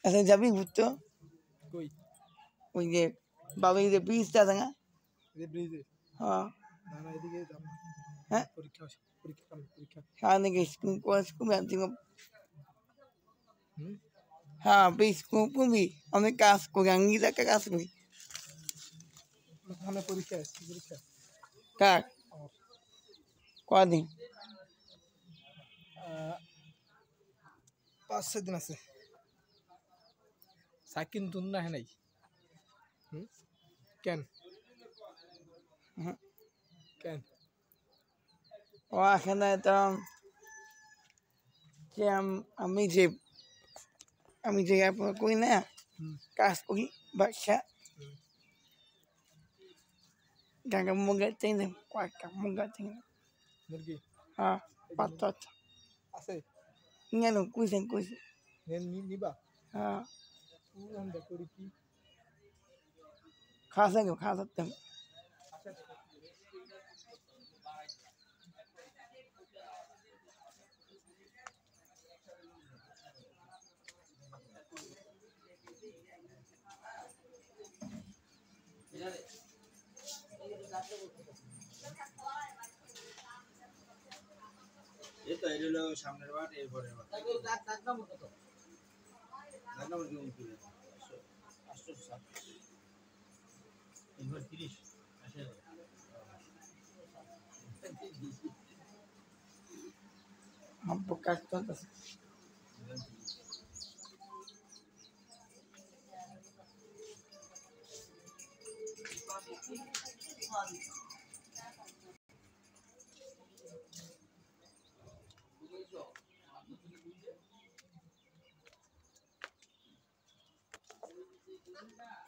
আচ্ছা যাবি ঘুরতে কই ওই যে বাবু এই যে ব্রিজটা আছে না এই ব্রিজে হ্যাঁ না না এদিকে যাব হ্যাঁ পরীক্ষা পরীক্ষা সামনে গেছি কোন স্কুল আমি হুম হ্যাঁ ব্রিজ কুমি আমি কাজ করি আমি যাকে কাজ করি সামনে পরীক্ষা কাক কদিন 5-6 দিন আছে সাকিন তুন না হয় নাই কেন কেন ও এখানে তো যে আমি যে করি না কাজ করি বাসা গাঙ্গা মুগা চিনি কয়েকটা মুগা চিনি মুরগি হ্যাঁ পাঁচটা আছে কেন কুইছেন নিবা হ্যাঁ আমরা করি কি খাসাতে এই তো এই হলো সামনের বার এরপরের বার দাগ নম্বর কত দাগ নম্বর কি মুখে 807 এবার 30 আসে हमको काटता था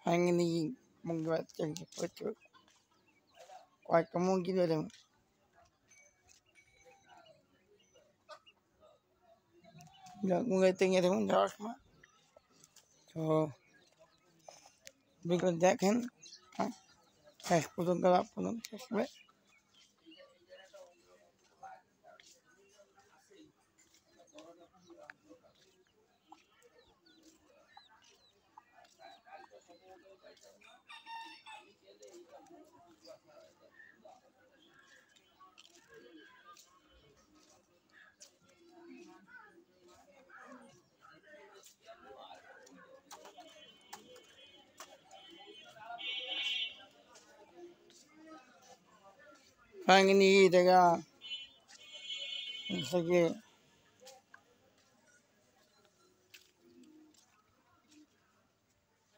Finally, menggunakan foto. Kuat kamu gitu dong. Nggak ngeliatin dong, terus mah. So, bikin saya foto gelap foto sesuai. Finally, tega, sige,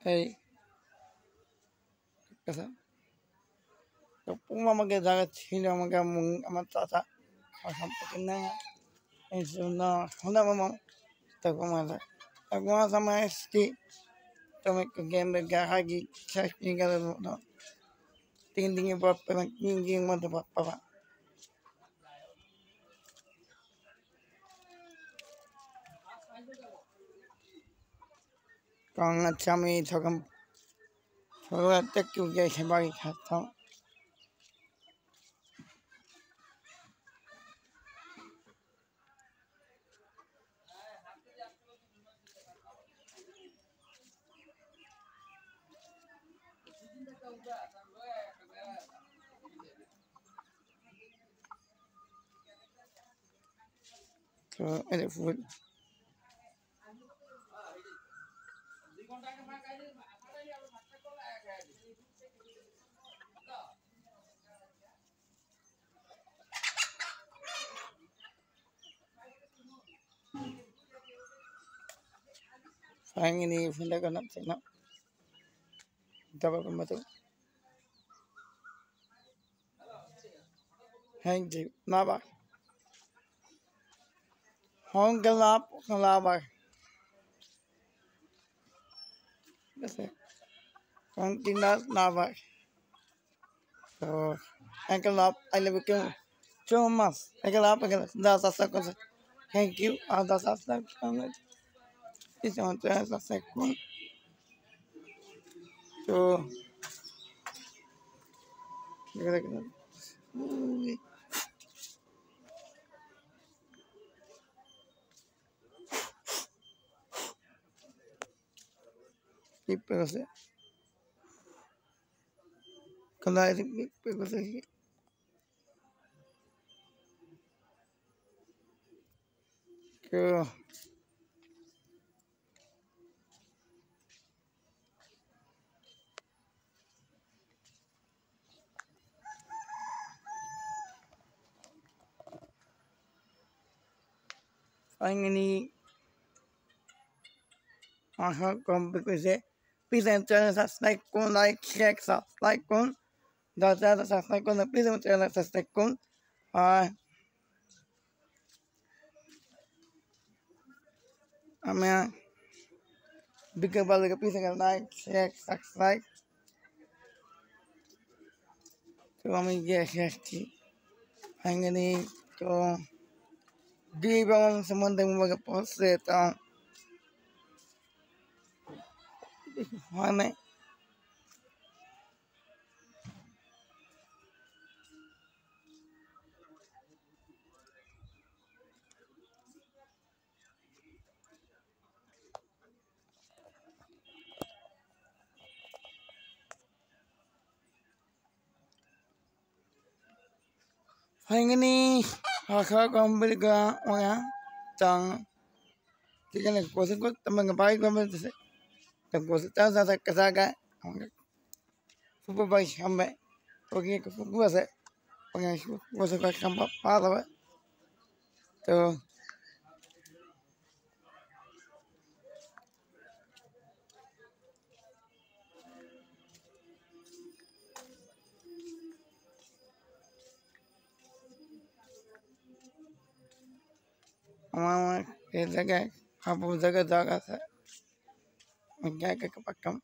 hey, kasa. Kung mamagadagat sila magamong amatata, masampakin na nga. So na, wala mo tagumasa. Tagumasa maesti, tumay kagembe gahagi, sa pinigala mo no. Tingin pa pa, hindi mo pa. Kung at sami thogam, thogam tekyu gay sabay khatang. So, ito food. Finally, funda ko na sino. Dapat ko mato. Thank you. Naba. Hong galap, galaba. Kasi, kung tinas naba. So, ang galap, I love you so much. Ang galap, dasa sa ko. Thank you. Dasa sa ko. Isang dasa sa ko. So, pero se kala pero se que finally aha como se presenta essa snack com like check sa like con da sa snack con presenta essa snack con ah amanhã biga bala que presenta like check subscribe to ami yes finally to di ba ang samandang mga post ito Hane. Finally, ako kambal ka mga tang tiga nagposin ko tamang ngapay ko man sa nagposin ta sa kasaga supervise kamba okay ko puasa pang puasa ka kamba para ba to mama ke jaga hapu jaga sa magkaka kapakam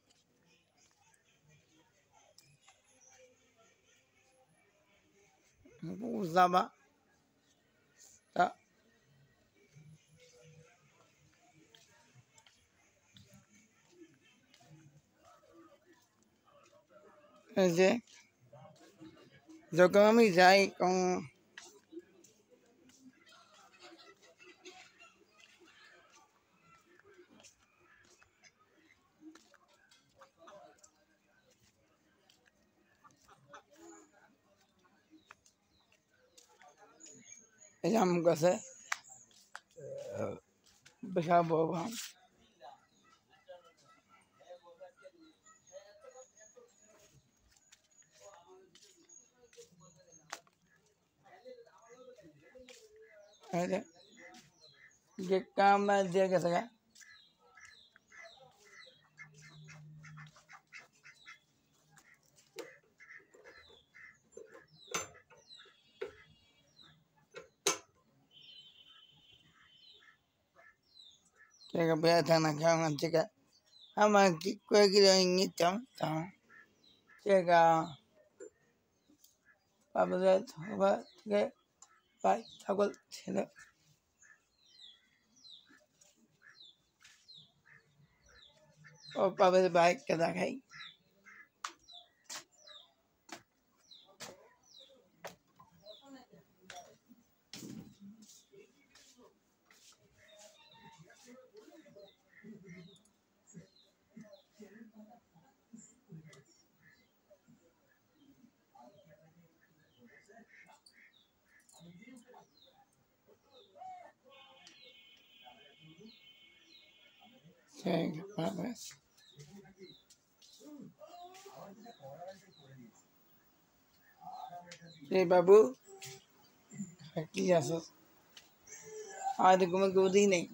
যাবা তা এই যে যখন আমি যাই এই আম গাছে বিশাল বড় আম এই যে কাম দিয়ে গেছে গা Kaya beta na kaya chica. Ama kaya kaya ngitam tam. Kaya papalet ba kaya pai takol sila. O papalet bai kada kai. Kaya papalet. Hey babu, কি আছো? আর তুমি গোদি নেই।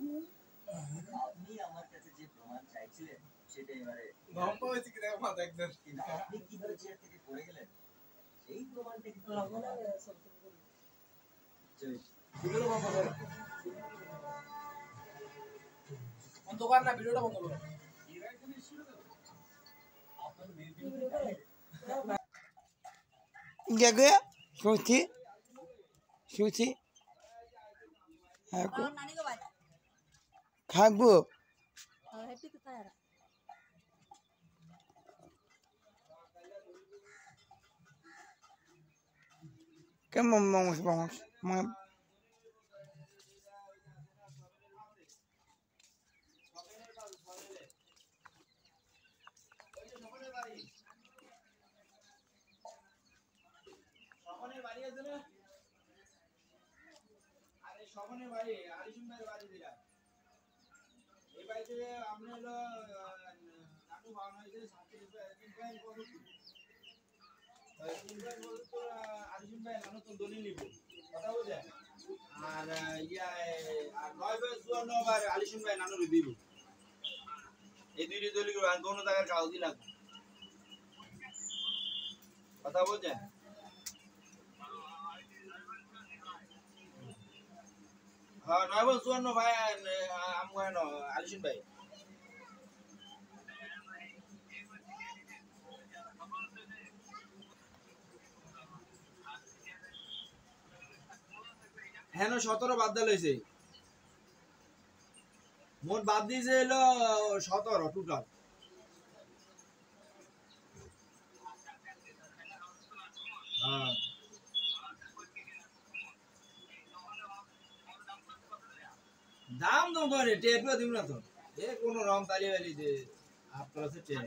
অন্ধকার না ভিডিওটা বন্ধ করো Jaga, suci, suci. Aku খাবো কেমন মানুষ মানুষ স্বপনের বাড়ি আলিশুন ভাইয়ের বাড়ি দিলা এই বাড়িতে আমরা হলো নাটু ভাওনা হয়েছে আলিশুন ভাই নানু তো দলিল নিব কথা বুঝে আর ইয়া আর 9/54 বার আলিশুন ভাই নানুর দিব এই দুইটি দলিল দোনো টাকার কাগজ দিলাম কথা বুঝে হ্যাঁ 9/54 ভাই আমগানো আলিশুন ভাই হ্যাঁ 17 বাদ দেওয়া হয়েছে মোট বাদ দিয়েছে হলো 17 টোটাল হ্যাঁ দাম দাম করে টেপও দিব না তো এ কোন রং তালি বালি যে আপনার আছে ট্রেন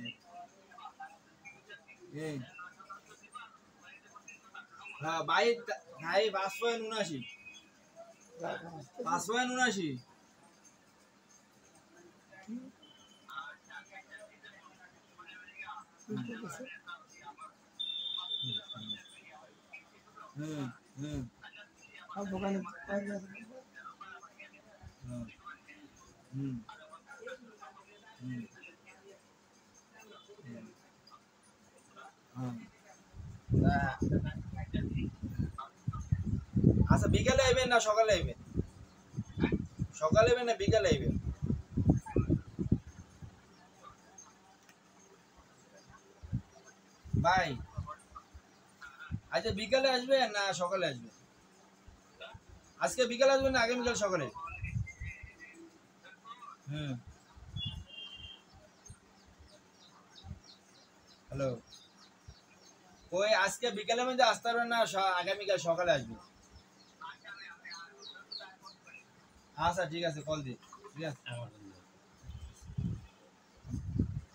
হ্যাঁ ভাই ভাই 5.79 5.79 দোকানে আচ্ছা বিকালে আইবেন না সকালে আইবেন সকালে আইবেন না বিকালে আইবেন ভাই আচ্ছা বিকালে আসবে না সকালে আসবে? আজকে বিকালে আসবেন না আগামীকাল সকালে? হুম। হ্যালো, ওই আজকে বিকালের মধ্যে আসতে পারবেন না আগামীকাল সকালে আসবে? আচ্ছা ঠিক আছে, কল দিই। ঠিক আছে,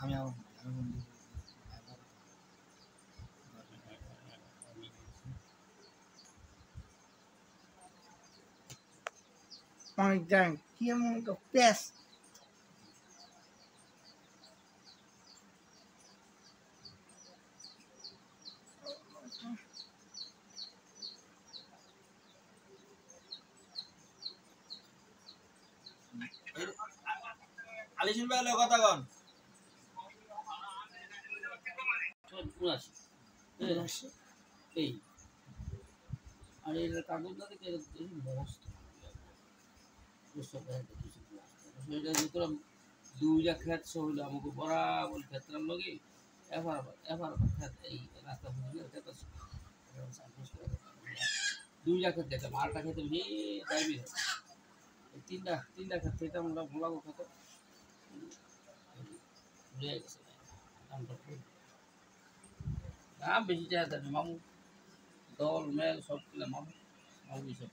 আমি অনেক জান কি এমন প্যাস আলিশন ভাই কথা কন। এই আর এর কাগজটা থেকে মস্ত সেটা যেগুলো দুইটা ক্ষেত হইলো আমাকে বরাবর ক্ষেত্রের লগে এবার এবার ক্ষেত এই রাস্তা বুঝলে ক্ষেত আছে দুইটা ক্ষেত দেখে মালটা খেতে যাইবি তিনটা তিনটা ক্ষেত থেকে আমরা ভোলাগো খেত ভুলে গেছে দাম বেশি চাই দেবে মামু দল মেল সব কিনা মামু মামু সব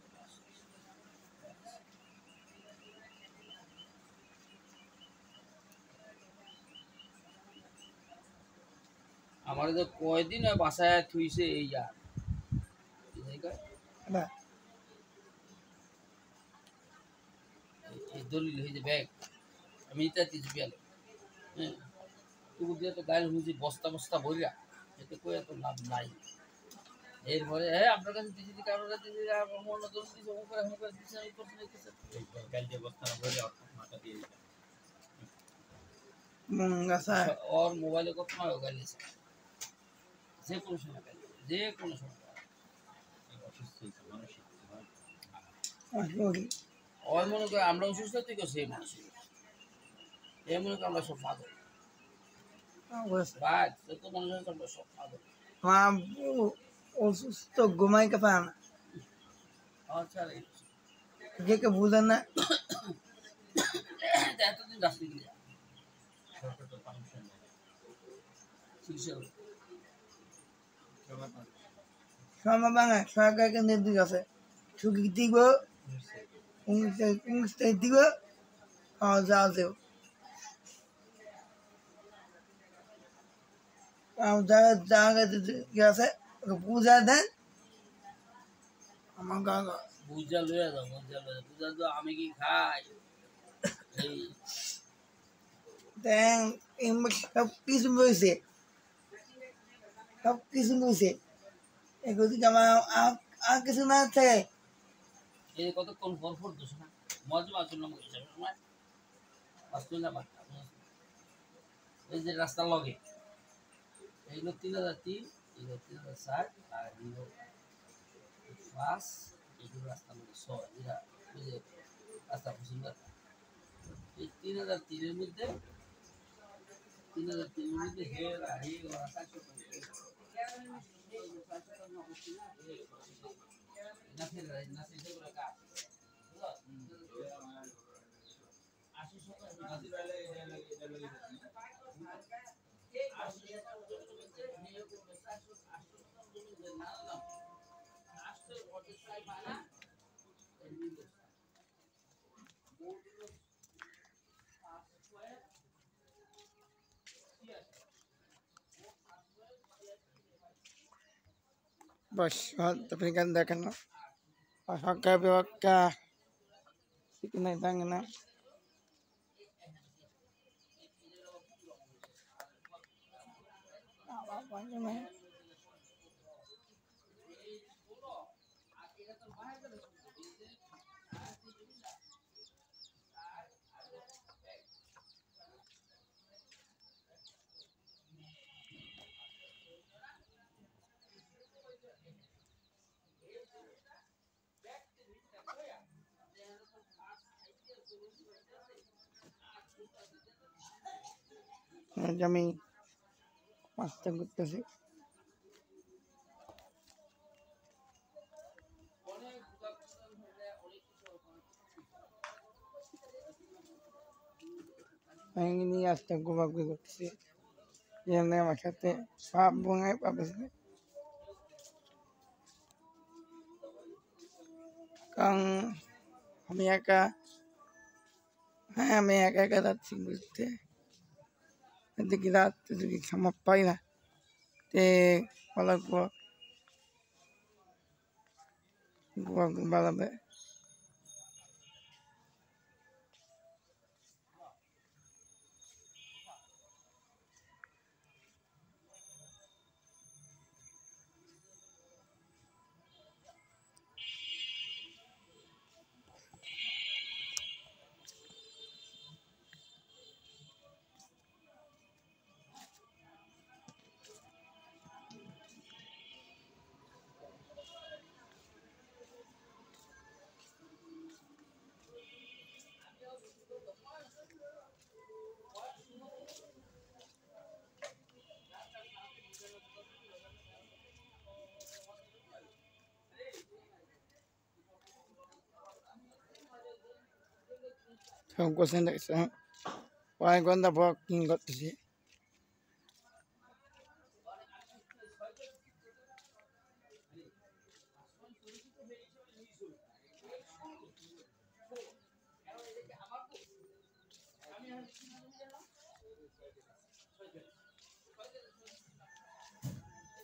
আমার তো কয়দিন বাসায় থুইছে এই আর না এই দলিল হয়েছে ব্যাগ আমি এটা দিচ্ছি বেল হ্যাঁ তুই দিয়ে তো গাড়ি হয়েছে বস্তা বস্তা ভরিয়া এতে কই এত লাভ নাই এরপরে হ্যাঁ আপনার কাছে দিচ্ছি দিকে আপনার কাছে দিচ্ছি অন্য দোষ দিচ্ছে ও করে দিচ্ছে এই করছে দিচ্ছে গাড়ি দিয়ে বস্তা ভরিয়া মাথা দিয়ে দিচ্ছে মঙ্গাসা ওর মোবাইলে কত নয় গাড়ি যে কোনো সময় গাড়ি যে কোনো সময় অসুস্থ হয়েছে মানসিক ওই মনে করে আমরা অসুস্থ থেকে সেই মানুষ এই মনে করে আমরা সব পাগল ভাই সে তো মনে হয় আমরা সব পাগল মা অসুস্থ ঘুমাইতে পারে না আচ্ছা কে বুঝেন না এতদিন রাস্তা গিয়ে সময় বাঙা সরকারকে নির্দেশ আছে ছুটি দিব 19 তারিখ দিব যাও দেও যারা জায়গা আছে পূজা দেন আমার গাঁও বুঝা লইয়া যাও বুঝা তো আমি কি খাই এই দেন সব কিছু রয়েছে সব কিছু রয়েছে এগুলো আমার আর কিছু না থাকে এই কতক্ষণ পর পর দোষ না মজা আসল সময় আসল না বাচ্চা এই যে রাস্তা লগে এইগুলো 3003 এগুলো 3007 আর এগুলো 5 এগুলো রাস্তা লগে 6 এরা ওই যে রাস্তা পছন্দ এই 3003 এর মধ্যে 3003 এর মধ্যে হেরা হে রাস্তা না ফের না সেটা করে কাজ আসি সকাল নাজির আলে এটা লগে बस tapi kan dah kena pakai pakai sikit tangan apa ni আমি মাছটা করতেছি আমি নিয়ে আসতে ঘোরাঘুরি করতেছি এমনি আমার সাথে পাপ বোনায় পাবে কারণ আমি একা হ্যাঁ আমি একা একা যাচ্ছি ঘুরতে দেখি রাত যদি সময় পাই না তে বলার পর ঘোরাঘুরি বাড়াবে সব কোশ্চেন দেখছে কয়েক ঘন্টা পর কিন করতেছি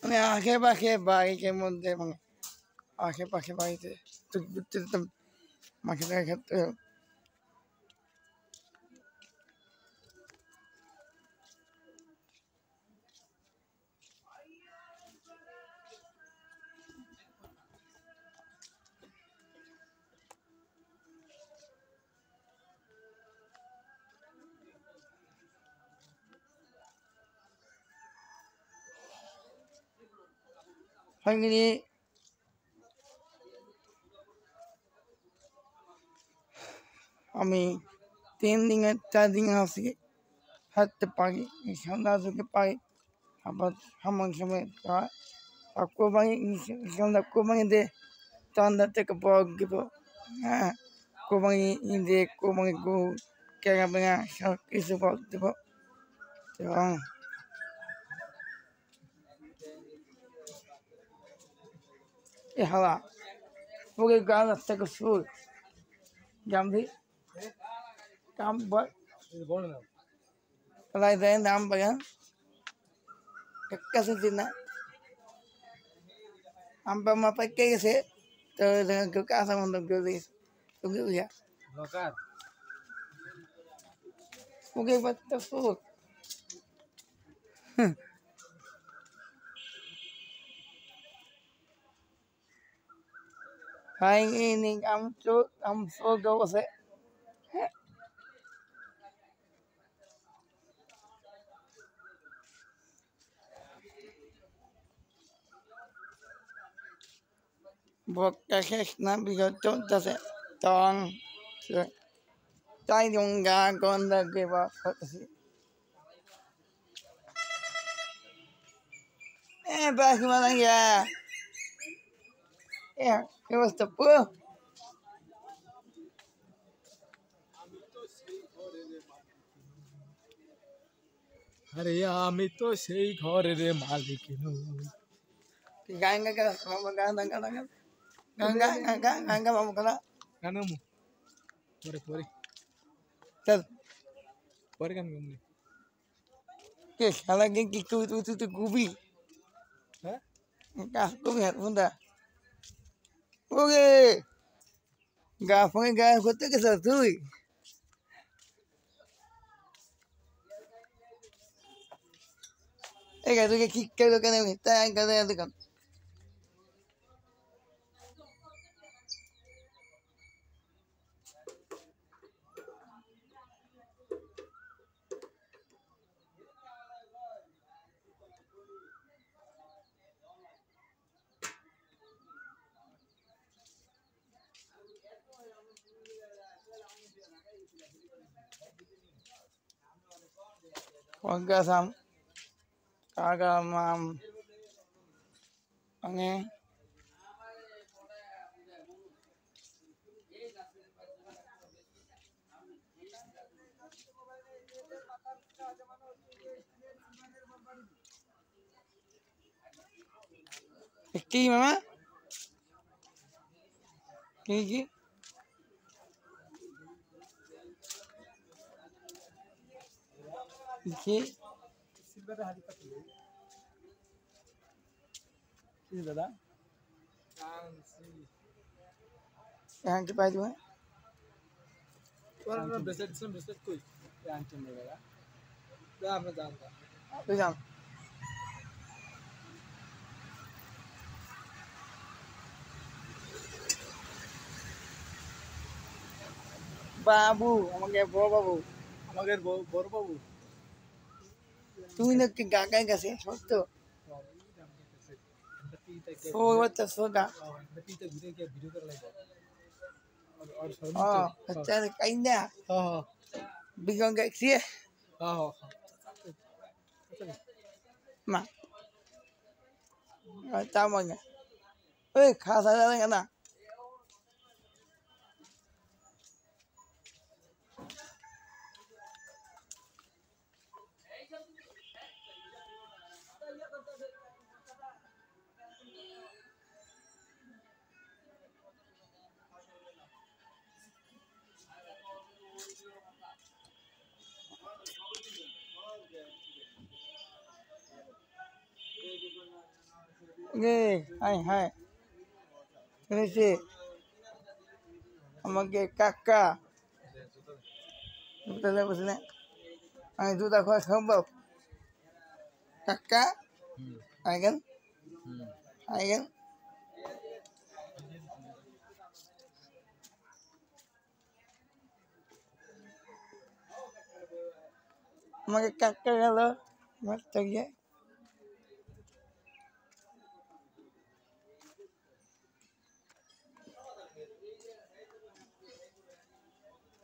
মানে আশেপাশে বাইকের মধ্যে মানে আশেপাশে বাড়িতে তো ঘুরতে যেতাম মাকে দেখার ক্ষেত্রে ফাইনালি আমি 3 দিনে 4 দিনে আসি হাঁটতে পারি সন্ধ্যা থেকে পারি আবার সময় সময় আর কোরবানি সন্ধ্যা কোরবানিতে সন্ধ্যা থেকে বড় দিব হ্যাঁ কোরবানি ঈদে কোরবানি গরু কেনা বেনা সব কিছু বড় দিব এবং এ হাওয়া পুরো গাছ থেকে সুর জামদি কাম বল Kalai saya nampak ya, kasih sini. Ambil apa pakai sih? Terus dengan kulkas sama untuk kulis, tunggu ya. Mungkin betul full. Hai ini kamu full gak usah. Buat kasih nabi jatuh tasnya tong. Tay dùng gà con là cái bà phật sĩ. Bà khi mà đang gà. Cái bà tập bữa. আরে আমি তো সেই ঘরের মালিক নই। Ganga ka mama ganga mama kana. কেন মু পরে পরে Chal. পরে কেন গামনি Ke sala ke ki tu gubi. হ্যাঁ Ka ko ya funda. Oke. Ga phone ga khote ke sa thui. Ega tu ke ki lo kana ta ka da ka. Wagga sam kaga mam ange কি মামা কি কি কি সিলভারে হাড়ি পাতি কি দাদা यहाँ के पास में তোর ব্রেসলেট কই আনছেন দাদা দাদা আমরা জানতাম तो जाओ बाबू আমাকে বড় বাবু আমাদের বড় বাবু তুই না কি গাগাই গেছে সত্য ও তো সোগা পিতে ঘুরে গিয়ে ভিডিও করে লাগবে और हाँ अच्छा कहीं ना हाँ बिगड़ गए सी हाँ mà tao mà nhỉ ơi khá sao ra đây nè গে হাই হাই শুনেছি আমাকে কাকা বুঝতে বুঝলে আমি জুতা খাওয়া সম্ভব কাকা আইগেন আইগেন আমাকে কাকা গেল মারতে গিয়ে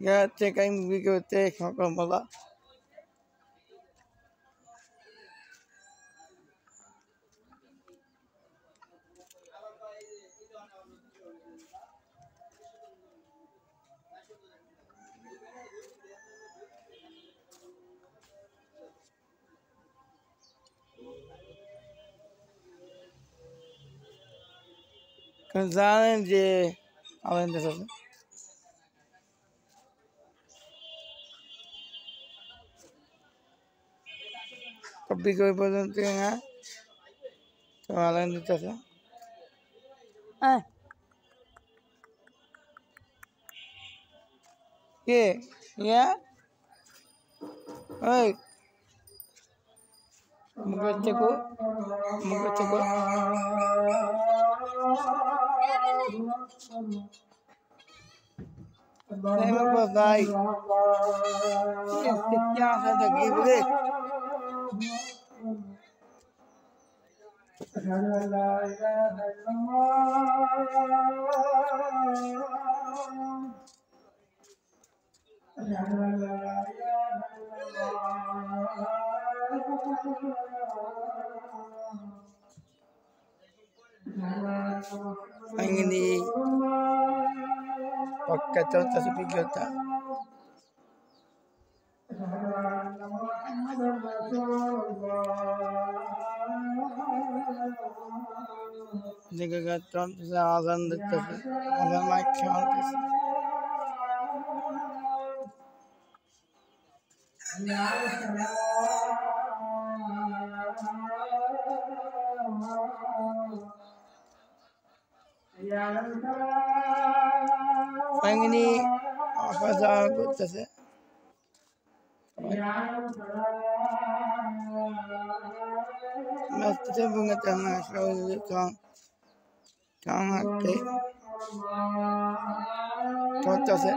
ya kain video te khakam bala kan zanen je awen de कभी कोई पसंद है तो आलन देता था ये या ओए मुगच्चे को नहीं मैं बस आई इससे क्या था लगी बोले ini pakai contoh seperti kita jika contoh azan itu azan macam itu ini apa sahaja itu sih mesti bunga tanah kalau itu tanah ke contoh sih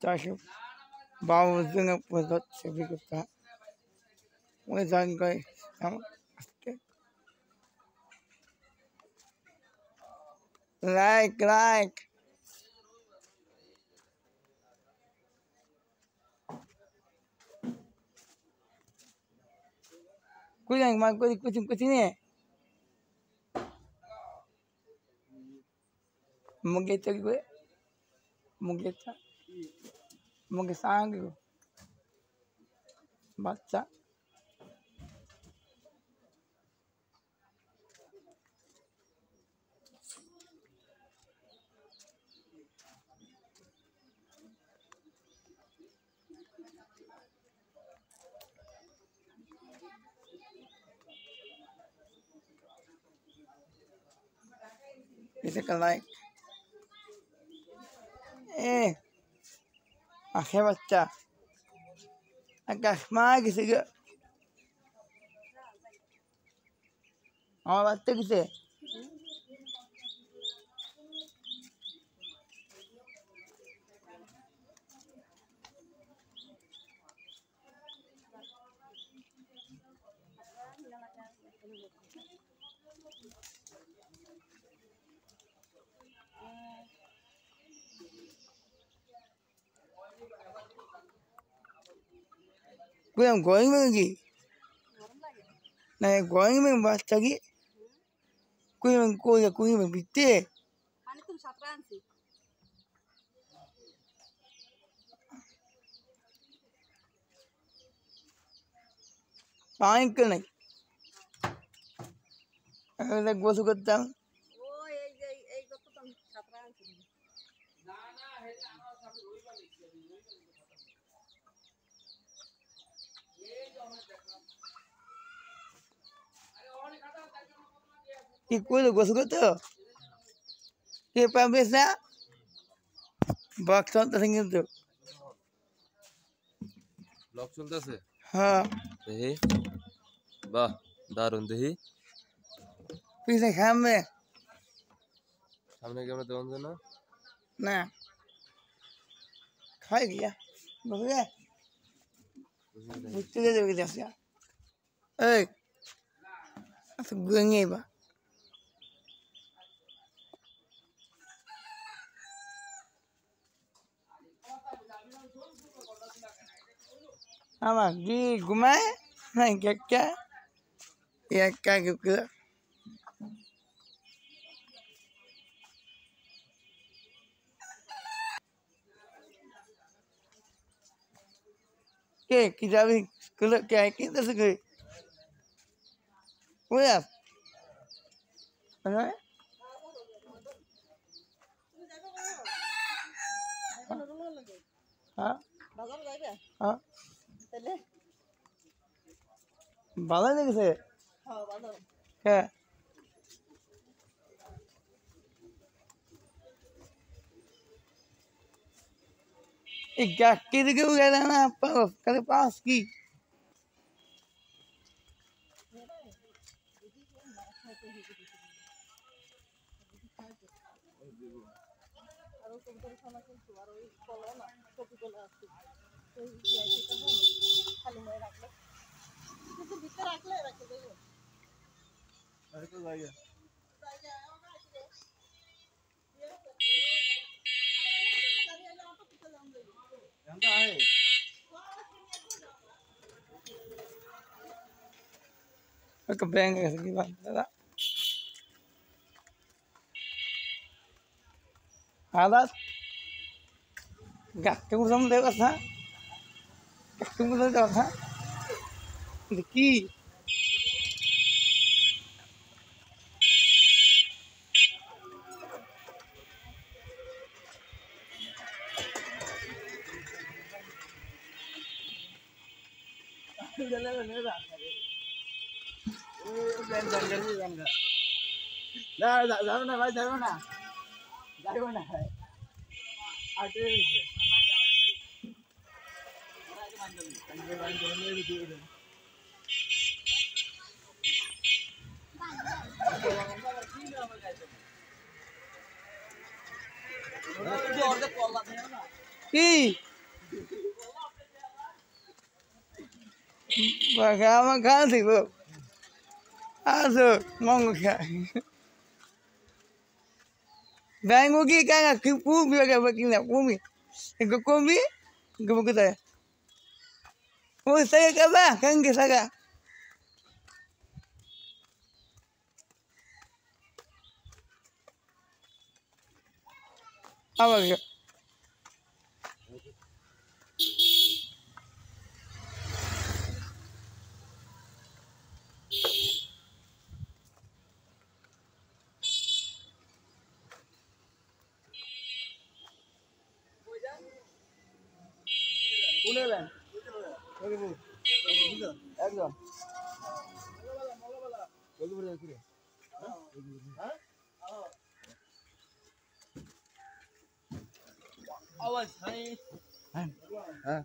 Tasha Bawa dengan pusat seperti kita, wesan guys, like. kucing mak kucing kucing ni. Mungkin tu gue, mungkin sang gue, baca. Bisa kelai. Akhir baca. Agak semag sih gue. Baca gitu. Gue yang going lagi. Nah, going में baca lagi. Gue yang bitte. Ani tuh satran sih. Paling ke nih. Ada gue suka tang. Oh, এই কত তো satran sih. Ikut gue suka tuh. Kita bisa. Bakson tersinggung tuh. Blog চলতেছে হ্যাঁ দেখি বাহ দারুণ দেখি পিছে খামে সামনে ক্যামেরা দেওয়া যায় না না খাই গিয়া বসে বুঝতে দেবে যাচ্ছে এই আচ্ছা গুঙে বা ama di gumai hai kakak ya kakak ke kita bi kalau kayak kita segera boleh apa ha বাজার যাইবে ha তাহলে ভালো লেগেছে হ্যাঁ বাজার হ্যাঁ এই গাছকে দিকেও গেলে না কালে পাস কি আরো কবুতর খানা কিন্তু আর ওই কলা না কপিগুলো আছে ওই ইয়াইটা হবে খালি ময় রাখলে কিন্তু ভিতরে রাখলে রাখতে দেবো আরে তো জায়গা এন্ড আহে ke bang ke gimana alat gak kamu sama dewas ha kamu sama dewas ha ki যাবে না ভাই যাবে না যাবে না আটে ki bagaimana kan sih bu aduh mau nggak Bang ugi kan kipu biar begini kumi, ego kumi, ego begitu ya. Oh saya kabar kan kita আবার কি? একদম আওয়াজ হাই হ্যাঁ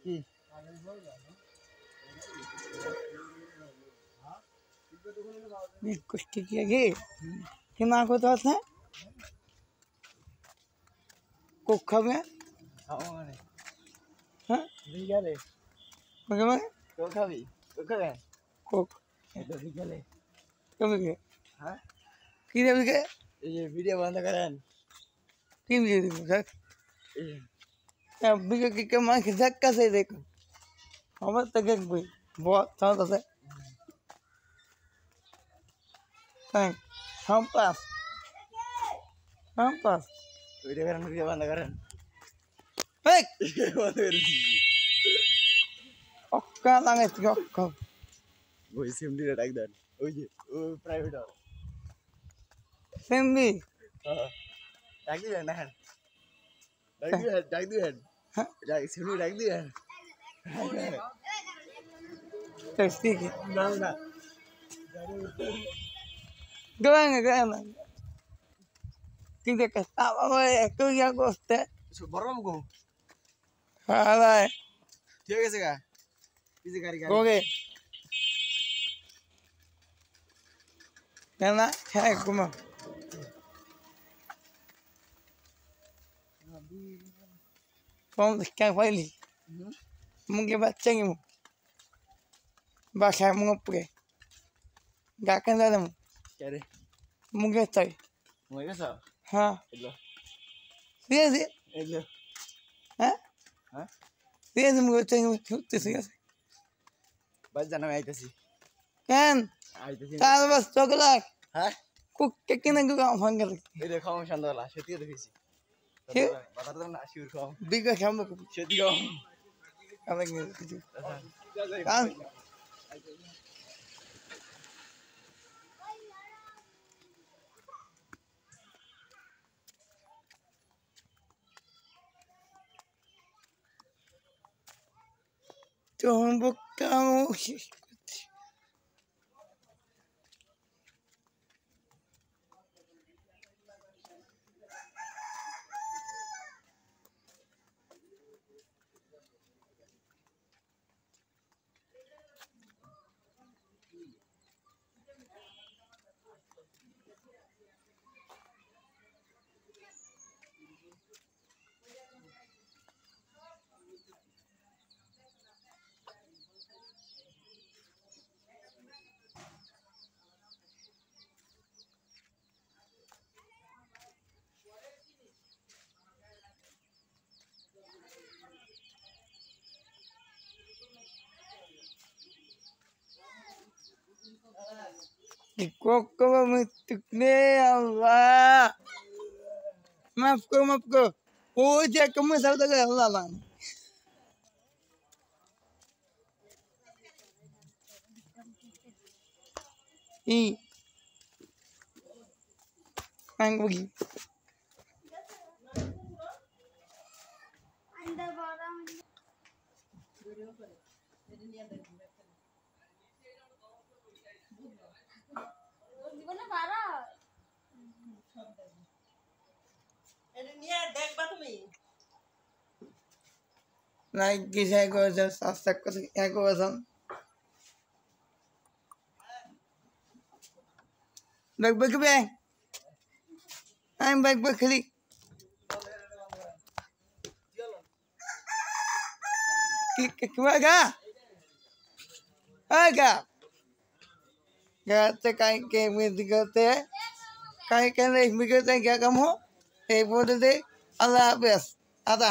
কি कुछ ठीक है कि दिमाग को तो है कुखा में মানে हाँ বিকালে मगर मैं তো খাবি তো খাবে कुक এটা বিকালে कम के হ্যাঁ की दे के এই যে ভিডিও বন্ধ করেন तीन दे दे सर এই अब भी के मां के धक्का से देखो हम तक एक भाई बहुत था से थैंक हम पास ভিডিও করেন ভিডিও বন্ধ করেন ए বন্ধ করে ओका लागे तो ओका ওই সিমডি ডাক দেন ওই যে ও প্রাইভেট আর सेमी ডাক দিবেন না ডাক দিবেন হ্যাঁ ডাক সিমডি ডাক দিবেন तो ठीक है না না गवांगे की दे के अब तो या गोस्ते বড় বাবু গো हाला ঠিক আছে গা কিছে গাড়ি গাড়ি गोगे ना है कुमा कौन क्या फाइली मुझे बच्चे की बासा मुझे पुरे गाकन दादा কে রে मुझे ताई মই গেছ हाँ এলো ये এলো हाँ হ্যাঁ ये मुझे ताई छुट्टी से বাস জানা আমি আইতাছি कैन আইতাছি ताल बस चॉकलेट হ্যাঁ कुक के किने को काम फंग कर এই দেখো আমি সন্ধ্যাবেলা সত্যি দেখেছি কে? বাতার দাম না শিওর খাও बिग शाम को সত্যি খাও अलग कान तो हम बुकाओ di koko metukne Allah maaf ko oh dia kamu salah tak Allah bang i ang pergi জীবনে পারা এটা নিয়ে দেখবা তুমি like kisah ko sa sasak ko ako asam bag be I'm bag khali Kemaga? Aga. Gate kai ke medigate kai ke naik migate क्या कम हो एक बोल दे अल्लाह हाफिज आता